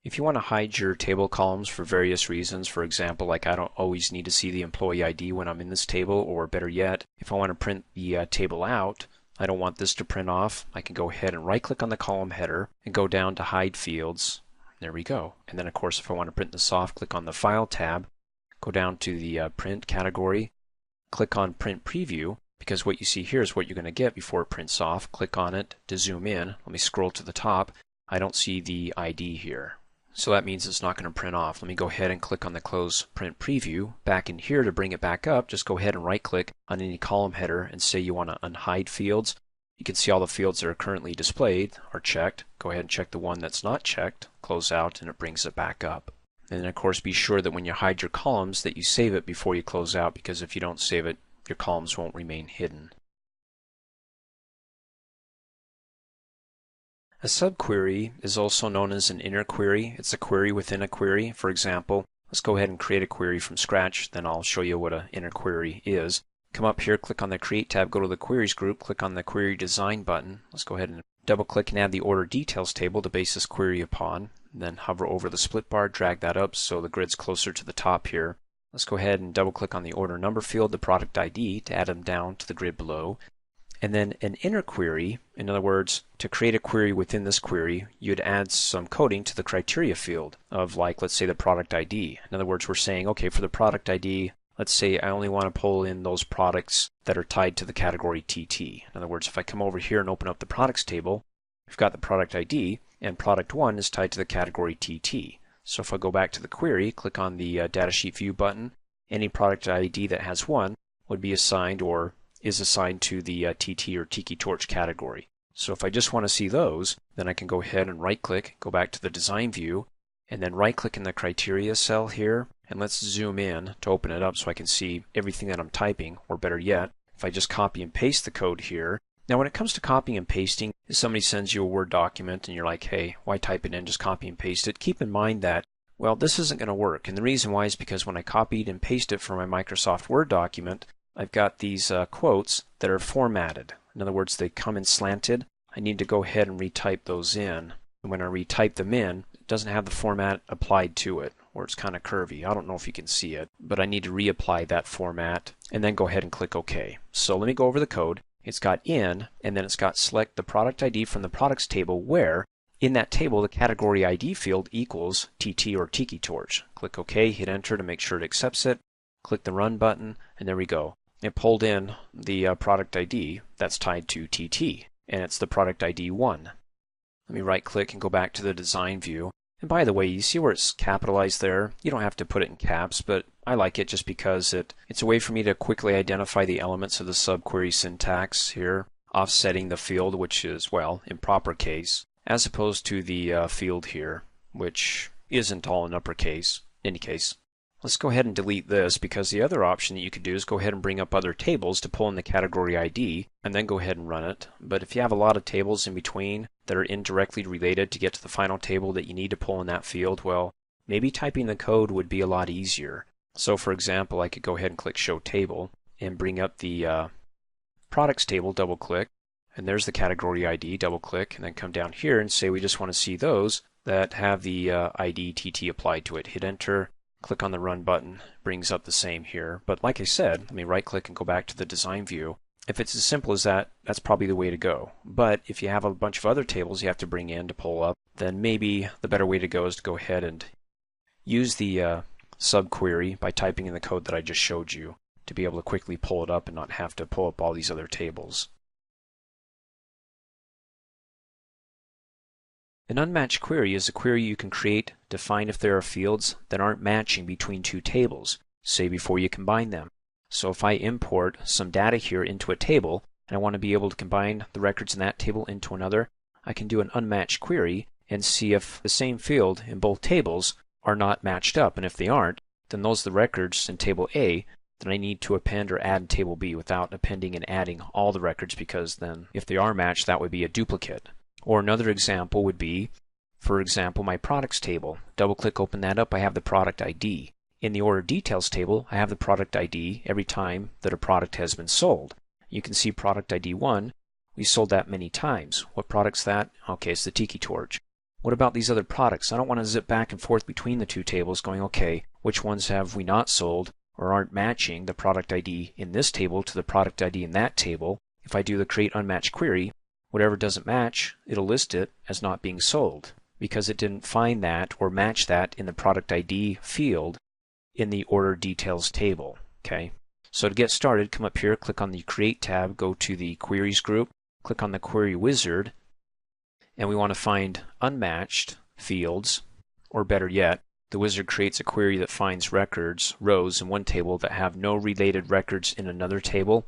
Speaker 1: If you want to hide your table columns for various reasons, for example, like I don't always need to see the employee ID when I'm in this table, or better yet, if I want to print the table out, I don't want this to print off, I can go ahead and right click on the column header and go down to Hide Fields. There we go. And then of course if I want to print this off, click on the File tab, go down to the Print category, click on Print Preview, because what you see here is what you're going to get before it prints off. Click on it to zoom in. Let me scroll to the top. I don't see the ID here. So that means it's not going to print off. Let me go ahead and click on the Close Print Preview. Back in here to bring it back up, just go ahead and right click on any column header and say you want to unhide fields. You can see all the fields that are currently displayed are checked. Go ahead and check the one that's not checked, close out, and it brings it back up. And then of course be sure that when you hide your columns that you save it before you close out, because if you don't save it, your columns won't remain hidden. A subquery is also known as an inner query. It's a query within a query. For example, let's go ahead and create a query from scratch, then I'll show you what an inner query is. Come up here, click on the Create tab, go to the Queries group, click on the Query Design button. Let's go ahead and double click and add the Order Details table to base this query upon. Then hover over the split bar, drag that up so the grid's closer to the top here. Let's go ahead and double click on the Order Number field, the product ID, to add them down to the grid below. And then an inner query, in other words, to create a query within this query, you'd add some coding to the criteria field of, like, let's say the product ID. In other words, we're saying, okay, for the product ID, let's say I only want to pull in those products that are tied to the category TT. In other words, if I come over here and open up the products table, we've got the product ID, and product 1 is tied to the category TT. So if I go back to the query, click on the Datasheet View button, any product ID that has 1 would be assigned or is assigned to the TT or Tiki Torch category. So if I just want to see those, then I can go ahead and right click, go back to the design view, and then right click in the criteria cell here, and let's zoom in to open it up so I can see everything that I'm typing, or better yet, if I just copy and paste the code here. Now when it comes to copying and pasting, if somebody sends you a Word document and you're like, hey, why type it in, just copy and paste it, keep in mind that, well, this isn't going to work. And the reason why is because when I copied and pasted it from my Microsoft Word document, I've got these quotes that are formatted. In other words, they come in slanted. I need to go ahead and retype those in. And when I retype them in, it doesn't have the format applied to it, or it's kind of curvy. I don't know if you can see it, but I need to reapply that format and then go ahead and click OK. So let me go over the code. It's got in, and then it's got select the product ID from the products table where in that table the category ID field equals TT or Tiki Torch. Click OK, hit enter to make sure it accepts it. Click the run button, and there we go. It pulled in the product ID that's tied to TT, and it's the product ID 1. Let me right click and go back to the design view. And by the way, you see where it's capitalized there? You don't have to put it in caps, but I like it just because it's a way for me to quickly identify the elements of the subquery syntax here, offsetting the field, which is, well, in proper case, as opposed to the field here, which isn't all in uppercase. In any case, let's go ahead and delete this, because the other option that you could do is go ahead and bring up other tables to pull in the category ID and then go ahead and run it. But if you have a lot of tables in between that are indirectly related to get to the final table that you need to pull in that field, well, maybe typing the code would be a lot easier. So for example, I could go ahead and click Show Table and bring up the products table, double click, and there's the category ID, double click, and then come down here and say we just want to see those that have the ID TT applied to it. Hit enter, click on the Run button, brings up the same here. But like I said, let me right click and go back to the design view. If it's as simple as that, that's probably the way to go. But if you have a bunch of other tables you have to bring in to pull up, then maybe the better way to go is to go ahead and use the subquery by typing in the code that I just showed you to be able to quickly pull it up and not have to pull up all these other tables. An unmatched query is a query you can create to find if there are fields that aren't matching between two tables, say before you combine them. So if I import some data here into a table and I want to be able to combine the records in that table into another, I can do an unmatched query and see if the same field in both tables are not matched up, and if they aren't, then those are the records in table A that I need to append or add in table B without appending and adding all the records, because then if they are matched, that would be a duplicate. Or another example would be, for example, my products table. Double click, open that up, I have the product ID. In the order details table, I have the product ID every time that a product has been sold. You can see product ID 1, we sold that many times. What product's that? Okay, it's the Tiki Torch. What about these other products? I don't want to zip back and forth between the two tables going, okay, which ones have we not sold or aren't matching the product ID in this table to the product ID in that table. If I do the create unmatched query, whatever doesn't match, it'll list it as not being sold because it didn't find that or match that in the product ID field in the order details table. Okay, so to get started, come up here, click on the Create tab, go to the Queries group, click on the Query Wizard, and we want to find unmatched fields, or better yet, the wizard creates a query that finds records, rows in one table that have no related records in another table.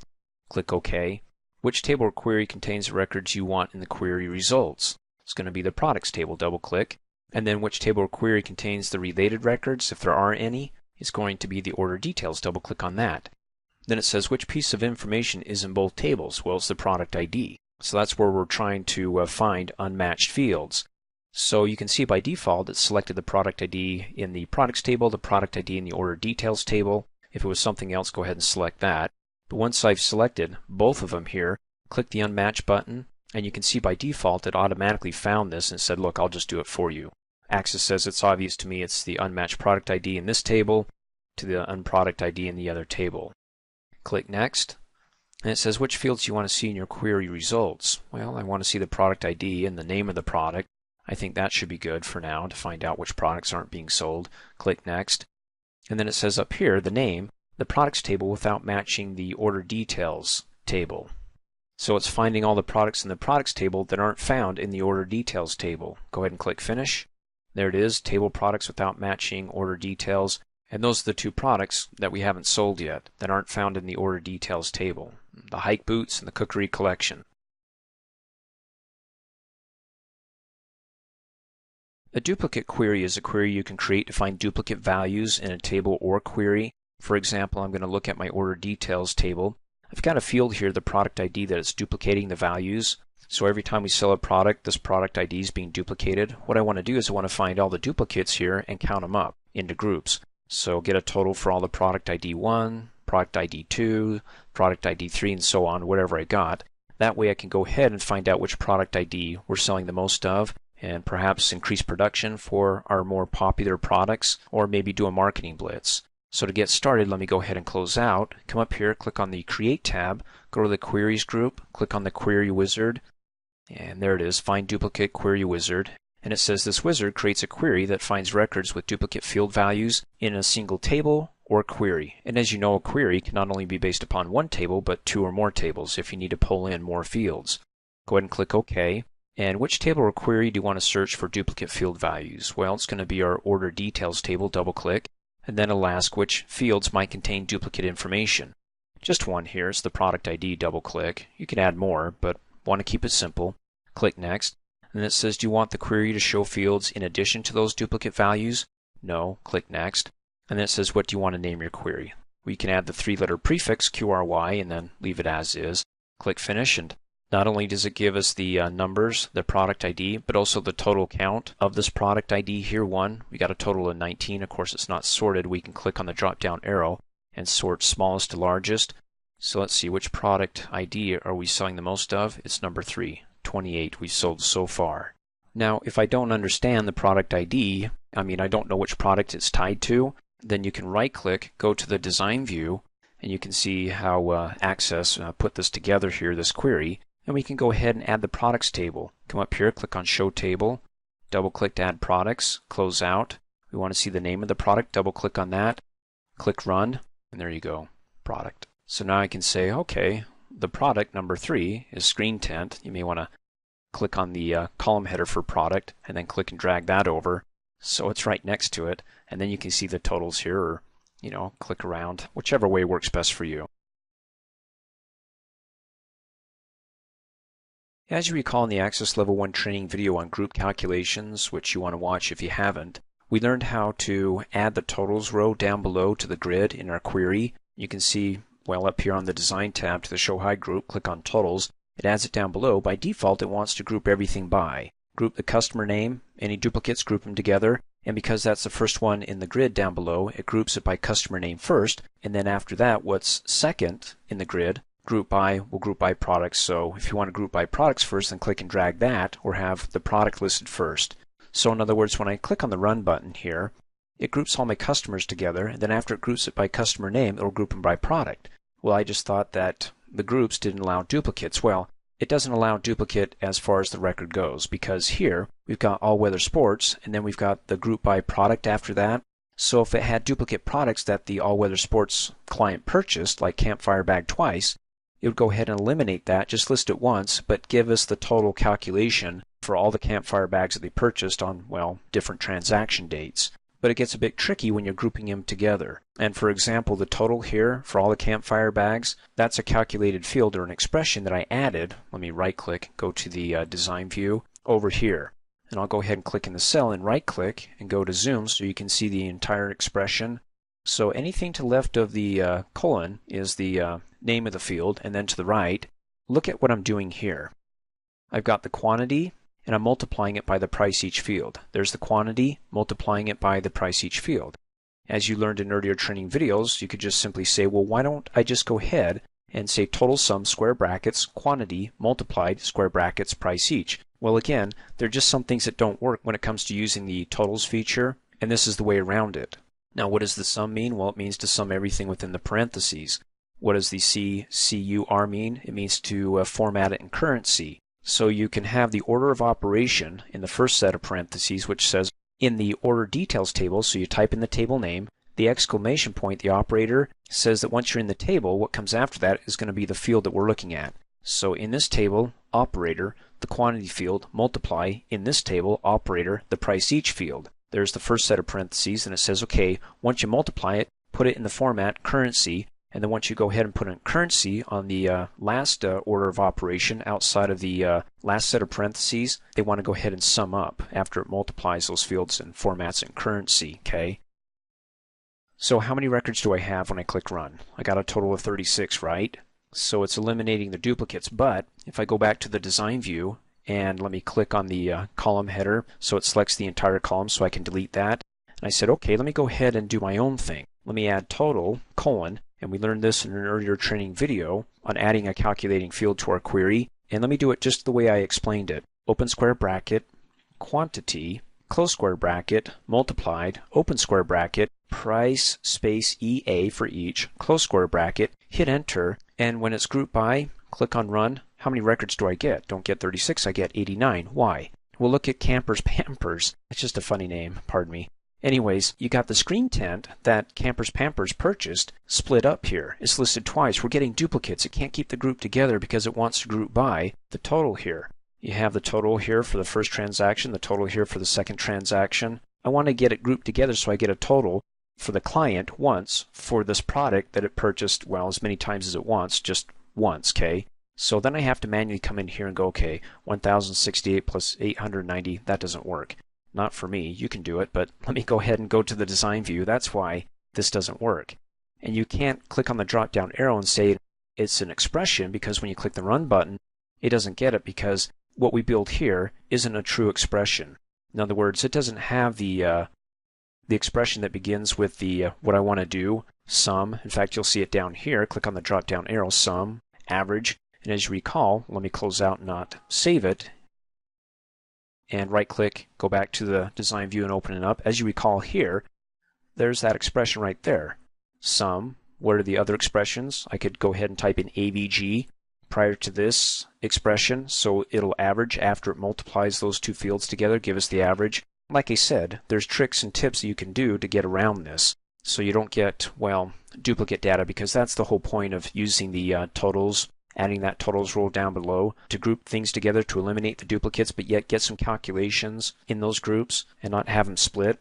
Speaker 1: Click OK. Which table or query contains the records you want in the query results? It's going to be the products table, double click. And then which table or query contains the related records, if there are any? It's going to be the order details, double click on that. Then it says which piece of information is in both tables? Well, it's the product ID. So that's where we're trying to find unmatched fields. So you can see by default it's selected the product ID in the products table, the product ID in the order details table. If it was something else, go ahead and select that. But once I've selected both of them here, click the unmatch button, and you can see by default it automatically found this and said, look, I'll just do it for you. Access says it's obvious to me it's the unmatched product ID in this table to the unproduct ID in the other table. Click Next, and it says which fields you want to see in your query results. Well, I want to see the product ID and the name of the product. I think that should be good for now to find out which products aren't being sold. Click Next, and then it says up here the name, the products table without matching the order details table. So it's finding all the products in the products table that aren't found in the order details table. Go ahead and click Finish. There it is, table products without matching order details. And those are the two products that we haven't sold yet that aren't found in the order details table, the hike boots and the cookery collection. A duplicate query is a query you can create to find duplicate values in a table or query. For example, I'm going to look at my order details table. I've got a field here, the product ID, that is duplicating the values. So every time we sell a product, this product ID is being duplicated. What I want to do is I want to find all the duplicates here and count them up into groups. So get a total for all the product ID 1, product ID 2, product ID 3, and so on, whatever I got. That way I can go ahead and find out which product ID we're selling the most of, and perhaps increase production for our more popular products, or maybe do a marketing blitz. So to get started, let me go ahead and close out. Come up here, click on the Create tab, go to the Queries group, click on the Query Wizard, and there it is, Find Duplicate Query Wizard. And it says this wizard creates a query that finds records with duplicate field values in a single table or query. And as you know, a query can not only be based upon one table, but two or more tables if you need to pull in more fields. Go ahead and click OK. And which table or query do you want to search for duplicate field values? Well, it's going to be our order details table, double click, and then it'll ask which fields might contain duplicate information. Just one here, it's the product ID, double click. You can add more, but want to keep it simple. Click Next. And it says, do you want the query to show fields in addition to those duplicate values? No. Click Next. And then it says, what do you want to name your query? Well, you can add the three-letter prefix QRY and then leave it as is. Click Finish, and Not only does it give us the numbers, the product ID, but also the total count of this product ID here, 1. We got a total of 19. Of course, it's not sorted. We can click on the drop-down arrow and sort smallest to largest. So let's see, which product ID are we selling the most of? It's number 3, 28 we sold so far. Now, if I don't understand the product ID, I don't know which product it's tied to, then you can right-click, go to the design view, and you can see how Access put this together here, this query. And we can go ahead and add the products table. Come up here, click on Show Table, double-click to add products, close out. We want to see the name of the product, double-click on that, click Run, and there you go, product. So now I can say, okay, the product number 3 is screen tint. You may want to click on the column header for product and then click and drag that over so it's right next to it. And then you can see the totals here, or click around, whichever way works best for you. As you recall in the Access Level 1 training video on group calculations, which you want to watch if you haven't, we learned how to add the totals row down below to the grid in our query. You can see, well, up here on the Design tab to the Show Hide group, click on Totals. It adds it down below. By default, it wants to group everything by. Group the customer name, any duplicates, group them together, and because that's the first one in the grid down below, it groups it by customer name first, and then after that, what's second in the grid, group by, will group by products. So if you want to group by products first, then click and drag that, or have the product listed first. So in other words, when I click on the Run button here, it groups all my customers together, and then after it groups it by customer name, it'll group them by product. Well, I just thought that the groups didn't allow duplicates. Well, it doesn't allow duplicate as far as the record goes, because here we've got All Weather Sports, and then we've got the group by product after that. So if it had duplicate products that the All Weather Sports client purchased, like Campfire Bag twice, it would go ahead and eliminate that, just list it once, but give us the total calculation for all the Campfire Bags that they purchased on, well, different transaction dates. But it gets a bit tricky when you're grouping them together. And for example, the total here for all the Campfire Bags, that's a calculated field or an expression that I added. Let me right-click, go to the Design view over here. And I'll go ahead and click in the cell and right-click and go to Zoom so you can see the entire expression. So anything to the left of the colon is the name of the field, and then to the right, look at what I'm doing here. I've got the quantity, and I'm multiplying it by the price each field. There's the quantity, multiplying it by the price each field. As you learned in earlier training videos, you could just simply say, well, why don't I just go ahead and say total sum square brackets, quantity, multiplied, square brackets, price each. Well, again, there are just some things that don't work when it comes to using the totals feature, and this is the way around it. Now, what does the sum mean? Well, it means to sum everything within the parentheses. What does the CUR mean? It means to format it in currency. So you can have the order of operation in the first set of parentheses, which says in the order details table, so you type in the table name, the exclamation point, the operator, says that once you're in the table, what comes after that is going to be the field that we're looking at. So in this table, operator, the quantity field, multiply, in this table, operator, the price each field. There's the first set of parentheses, and it says, okay, once you multiply it, put it in the format currency, and then once you go ahead and put in currency on the last order of operation outside of the last set of parentheses, they want to go ahead and sum up after it multiplies those fields and formats in currency, okay? So how many records do I have when I click Run? I got a total of 36, right? So it's eliminating the duplicates, but if I go back to the Design view, and let me click on the column header so it selects the entire column so I can delete that. And I said, okay, let me go ahead and do my own thing. Let me add total, colon, and we learned this in an earlier training video on adding a calculating field to our query. And let me do it just the way I explained it. Open square bracket, quantity, close square bracket, multiplied, open square bracket, price space EA for each, close square bracket, hit enter, and when it's grouped by, click on Run. How many records do I get? Don't get 36, I get 89. Why? Well, look at Campers Pampers. It's just a funny name, pardon me. Anyways, you got the screen tent that Campers Pampers purchased split up here. It's listed twice. We're getting duplicates. It can't keep the group together because it wants to group by the total here. You have the total here for the first transaction, the total here for the second transaction. I want to get it grouped together so I get a total for the client once for this product that it purchased, well, as many times as it wants, just once, okay? So then I have to manually come in here and go, okay, 1068 plus 890, that doesn't work. Not for me, you can do it, but let me go ahead and go to the Design view. That's why this doesn't work. And you can't click on the drop down arrow and say it's an expression, because when you click the Run button, it doesn't get it because what we build here isn't a true expression. In other words, it doesn't have the expression that begins with the what I want to do, sum. In fact, you'll see it down here. Click on the drop-down arrow, sum, average. And as you recall, let me close out and not save it. And right-click, go back to the design view and open it up. As you recall here, there's that expression right there, sum. What are the other expressions? I could go ahead and type in AVG prior to this expression, so it'll average after it multiplies those two fields together, give us the average. Like I said, there's tricks and tips that you can do to get around this, so you don't get, well, duplicate data, because that's the whole point of using the totals, adding that totals row down below to group things together to eliminate the duplicates, but yet get some calculations in those groups and not have them split.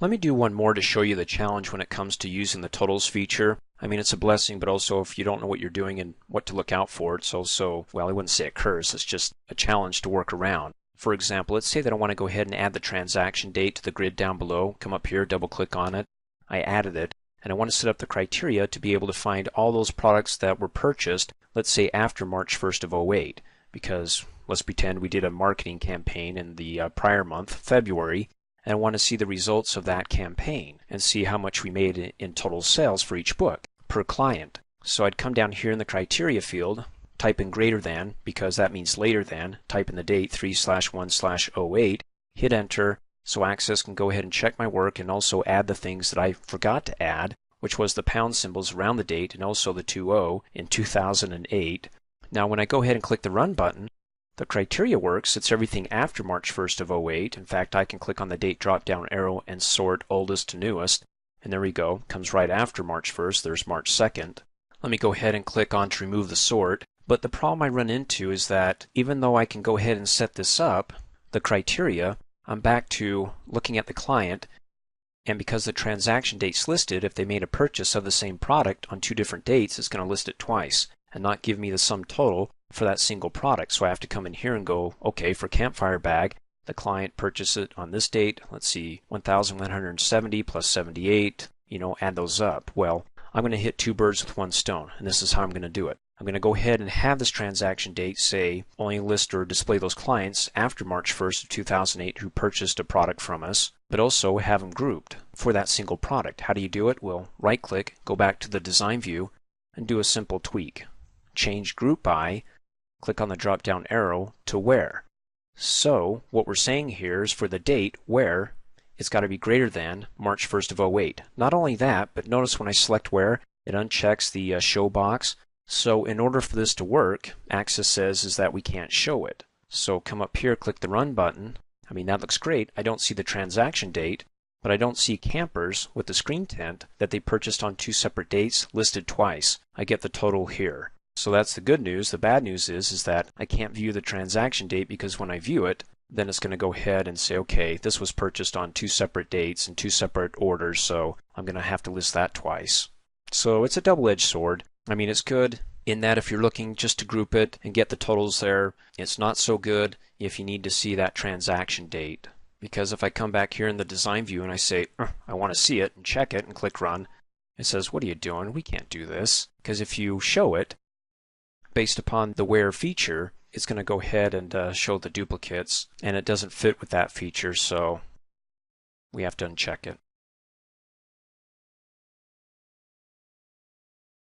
Speaker 1: Let me do one more to show you the challenge when it comes to using the totals feature. I mean, it's a blessing, but also if you don't know what you're doing and what to look out for, it's also, well, I wouldn't say a curse, it's just a challenge to work around. For example, let's say that I want to go ahead and add the transaction date to the grid down below. Come up here, double click on it. I added it, and I want to set up the criteria to be able to find all those products that were purchased, let's say after March 1st of 08, because let's pretend we did a marketing campaign in the prior month, February, and I want to see the results of that campaign and see how much we made in total sales for each book per client. So I'd come down here in the criteria field, type in greater than, because that means later than, type in the date 3/1/08, hit enter, so Access can go ahead and check my work and also add the things that I forgot to add, which was the pound symbols around the date and also the 20 in 2008. Now when I go ahead and click the run button, the criteria works. It's everything after March 1st of 08. In fact, I can click on the date drop-down arrow and sort oldest to newest. And there we go. Comes right after March 1st. There's March 2nd. Let me go ahead and click on to remove the sort. But the problem I run into is that even though I can go ahead and set this up, the criteria, I'm back to looking at the client. And because the transaction date's listed, if they made a purchase of the same product on two different dates, it's going to list it twice and not give me the sum total for that single product. So I have to come in here and go, okay, for campfire bag, the client purchased it on this date. Let's see, 1,170 plus 78, add those up. Well, I'm going to hit two birds with one stone, and this is how I'm going to do it. I'm going to go ahead and have this transaction date say only list or display those clients after March 1st of 2008 who purchased a product from us, but also have them grouped for that single product. How do you do it? Well, right click, go back to the design view, and do a simple tweak. Change group by, click on the drop down arrow to where. So what we're saying here is for the date where it's got to be greater than March 1st of 08. Not only that, but notice when I select where, it unchecks the show box. So in order for this to work, Access says is that we can't show it. So come up here, click the run button. I mean, that looks great. I don't see the transaction date, but I don't see campers with the screen tent that they purchased on two separate dates listed twice. I get the total here. So that's the good news. The bad news is that I can't view the transaction date because when I view it, then it's going to go ahead and say, okay, this was purchased on two separate dates and two separate orders, so I'm going to have to list that twice. So it's a double-edged sword. I mean, it's good in that if you're looking just to group it and get the totals there. It's not so good if you need to see that transaction date. Because if I come back here in the design view and I say, I want to see it and check it and click run, it says, what are you doing? We can't do this. Because if you show it, based upon the where feature, it's going to go ahead and show the duplicates, and it doesn't fit with that feature, so we have to uncheck it.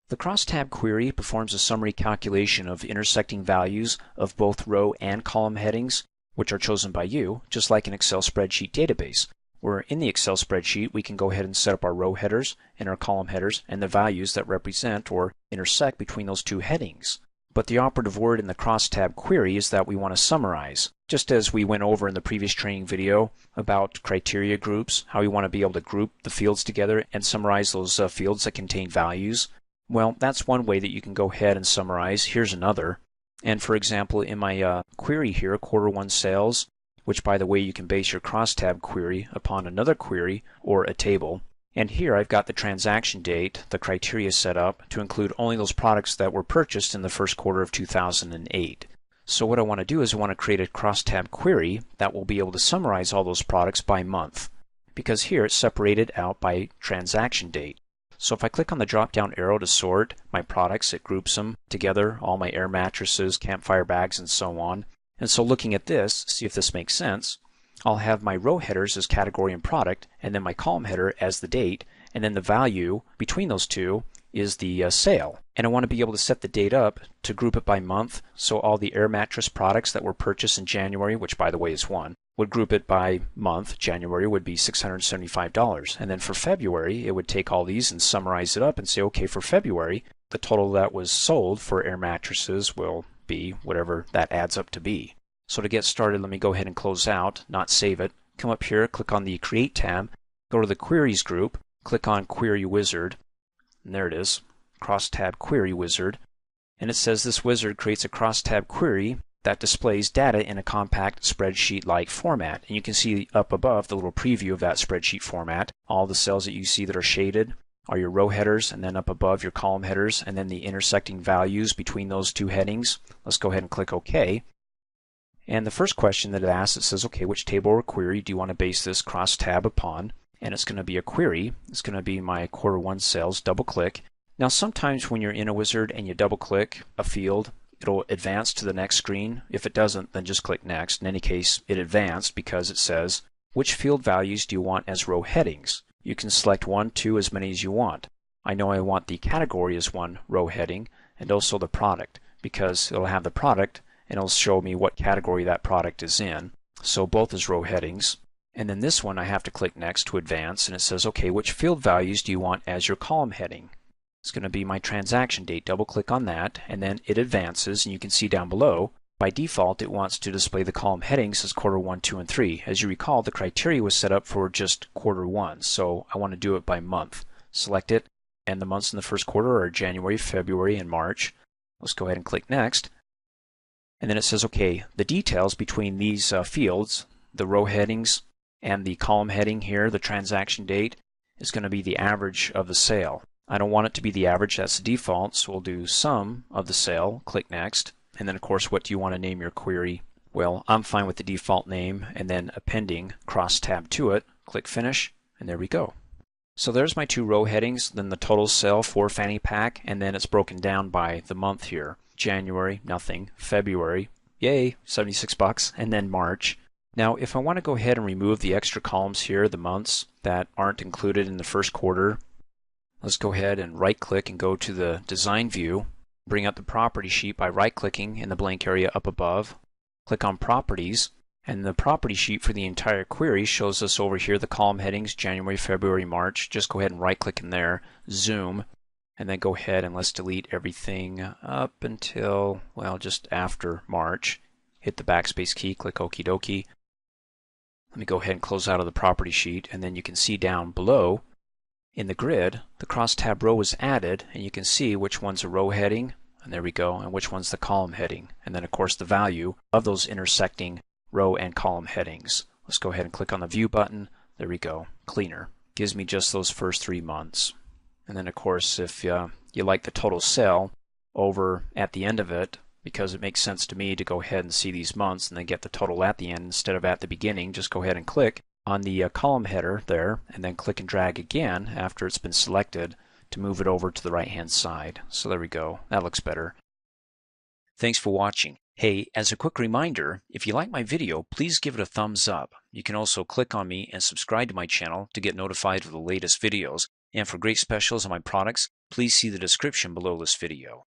Speaker 1: The Crosstab Query performs a summary calculation of intersecting values of both row and column headings, which are chosen by you, just like an Excel spreadsheet database, where in the Excel spreadsheet we can go ahead and set up our row headers and our column headers and the values that represent or intersect between those two headings. But the operative word in the Crosstab Query is that we want to summarize. Just as we went over in the previous training video about criteria groups, how we want to be able to group the fields together and summarize those fields that contain values. Well, that's one way that you can go ahead and summarize. Here's another. And for example, in my query here, Q1 sales, which by the way you can base your Crosstab query upon another query or a table. And here I've got the transaction date, the criteria set up to include only those products that were purchased in the first quarter of 2008. So what I want to do is I want to create a Crosstab query that will be able to summarize all those products by month, because here it's separated out by transaction date. So if I click on the drop down arrow to sort my products, it groups them together, all my air mattresses, campfire bags, and so on. And so looking at this, see if this makes sense, I'll have my row headers as category and product, and then my column header as the date, and then the value between those two is the sale. And I want to be able to set the date up to group it by month, so all the air mattress products that were purchased in January, which by the way is one, would group it by month. January would be $675. And then for February, it would take all these and summarize it up and say, okay, for February, the total that was sold for air mattresses will be whatever that adds up to be. So to get started, let me go ahead and close out, not save it. Come up here, click on the Create tab, go to the Queries group, click on Query Wizard, and there it is, Crosstab Query Wizard. And it says this wizard creates a crosstab query that displays data in a compact spreadsheet-like format. And you can see up above the little preview of that spreadsheet format. All the cells that you see that are shaded are your row headers, and then up above your column headers, and then the intersecting values between those two headings. Let's go ahead and click OK. And the first question that it asks, it says, okay, which table or query do you want to base this crosstab upon? And it's going to be a query. It's going to be my Q1 sales. Double click. Now sometimes when you're in a wizard and you double click a field, it'll advance to the next screen. If it doesn't, then just click next. In any case, it advanced because it says, which field values do you want as row headings? You can select 1, 2, as many as you want. I know I want the category as one row heading, and also the product, because it'll have the product and it'll show me what category that product is in. So both as row headings. And then this one I have to click next to advance, and it says, okay, which field values do you want as your column heading? It's going to be my transaction date. Double click on that, and then it advances, and you can see down below, by default it wants to display the column headings as Q1, 2, and 3. As you recall, the criteria was set up for just Q1, so I want to do it by month. Select it, and the months in the first quarter are January, February, and March. Let's go ahead and click next. And then it says, okay, the details between these fields, the row headings and the column heading here, the transaction date, is going to be the average of the sale. I don't want it to be the average, that's the default, so we'll do sum of the sale, click next, and then of course what do you want to name your query? Well, I'm fine with the default name, and then appending crosstab to it, click finish, and there we go. So there's my two row headings, then the total sale for fanny pack, and then it's broken down by the month here. January, nothing. February, yay, 76 bucks, and then March. Now if I want to go ahead and remove the extra columns here, the months that aren't included in the first quarter, let's go ahead and right click and go to the design view, bring up the property sheet by right clicking in the blank area up above, click on properties, and the property sheet for the entire query shows us over here the column headings January, February, March. Just go ahead and right click in there, zoom, and then go ahead and let's delete everything up until, well, just after March. Hit the backspace key, click okie dokie. Let me go ahead and close out of the property sheet, and then you can see down below in the grid, the crosstab row is added, and you can see which one's a row heading, and there we go, and which one's the column heading. And then of course the value of those intersecting row and column headings. Let's go ahead and click on the view button. There we go, cleaner. Gives me just those first 3 months. And then of course if you like the total sale over at the end of it, because it makes sense to me to go ahead and see these months and then get the total at the end instead of at the beginning, just go ahead and click on the column header there, and then click and drag again after it's been selected to move it over to the right hand side. So there we go, that looks better. Thanks for watching. Hey, as a quick reminder, if you like my video, please give it a thumbs up. You can also click on me and subscribe to my channel to get notified of the latest videos. And for great specials on my products, please see the description below this video.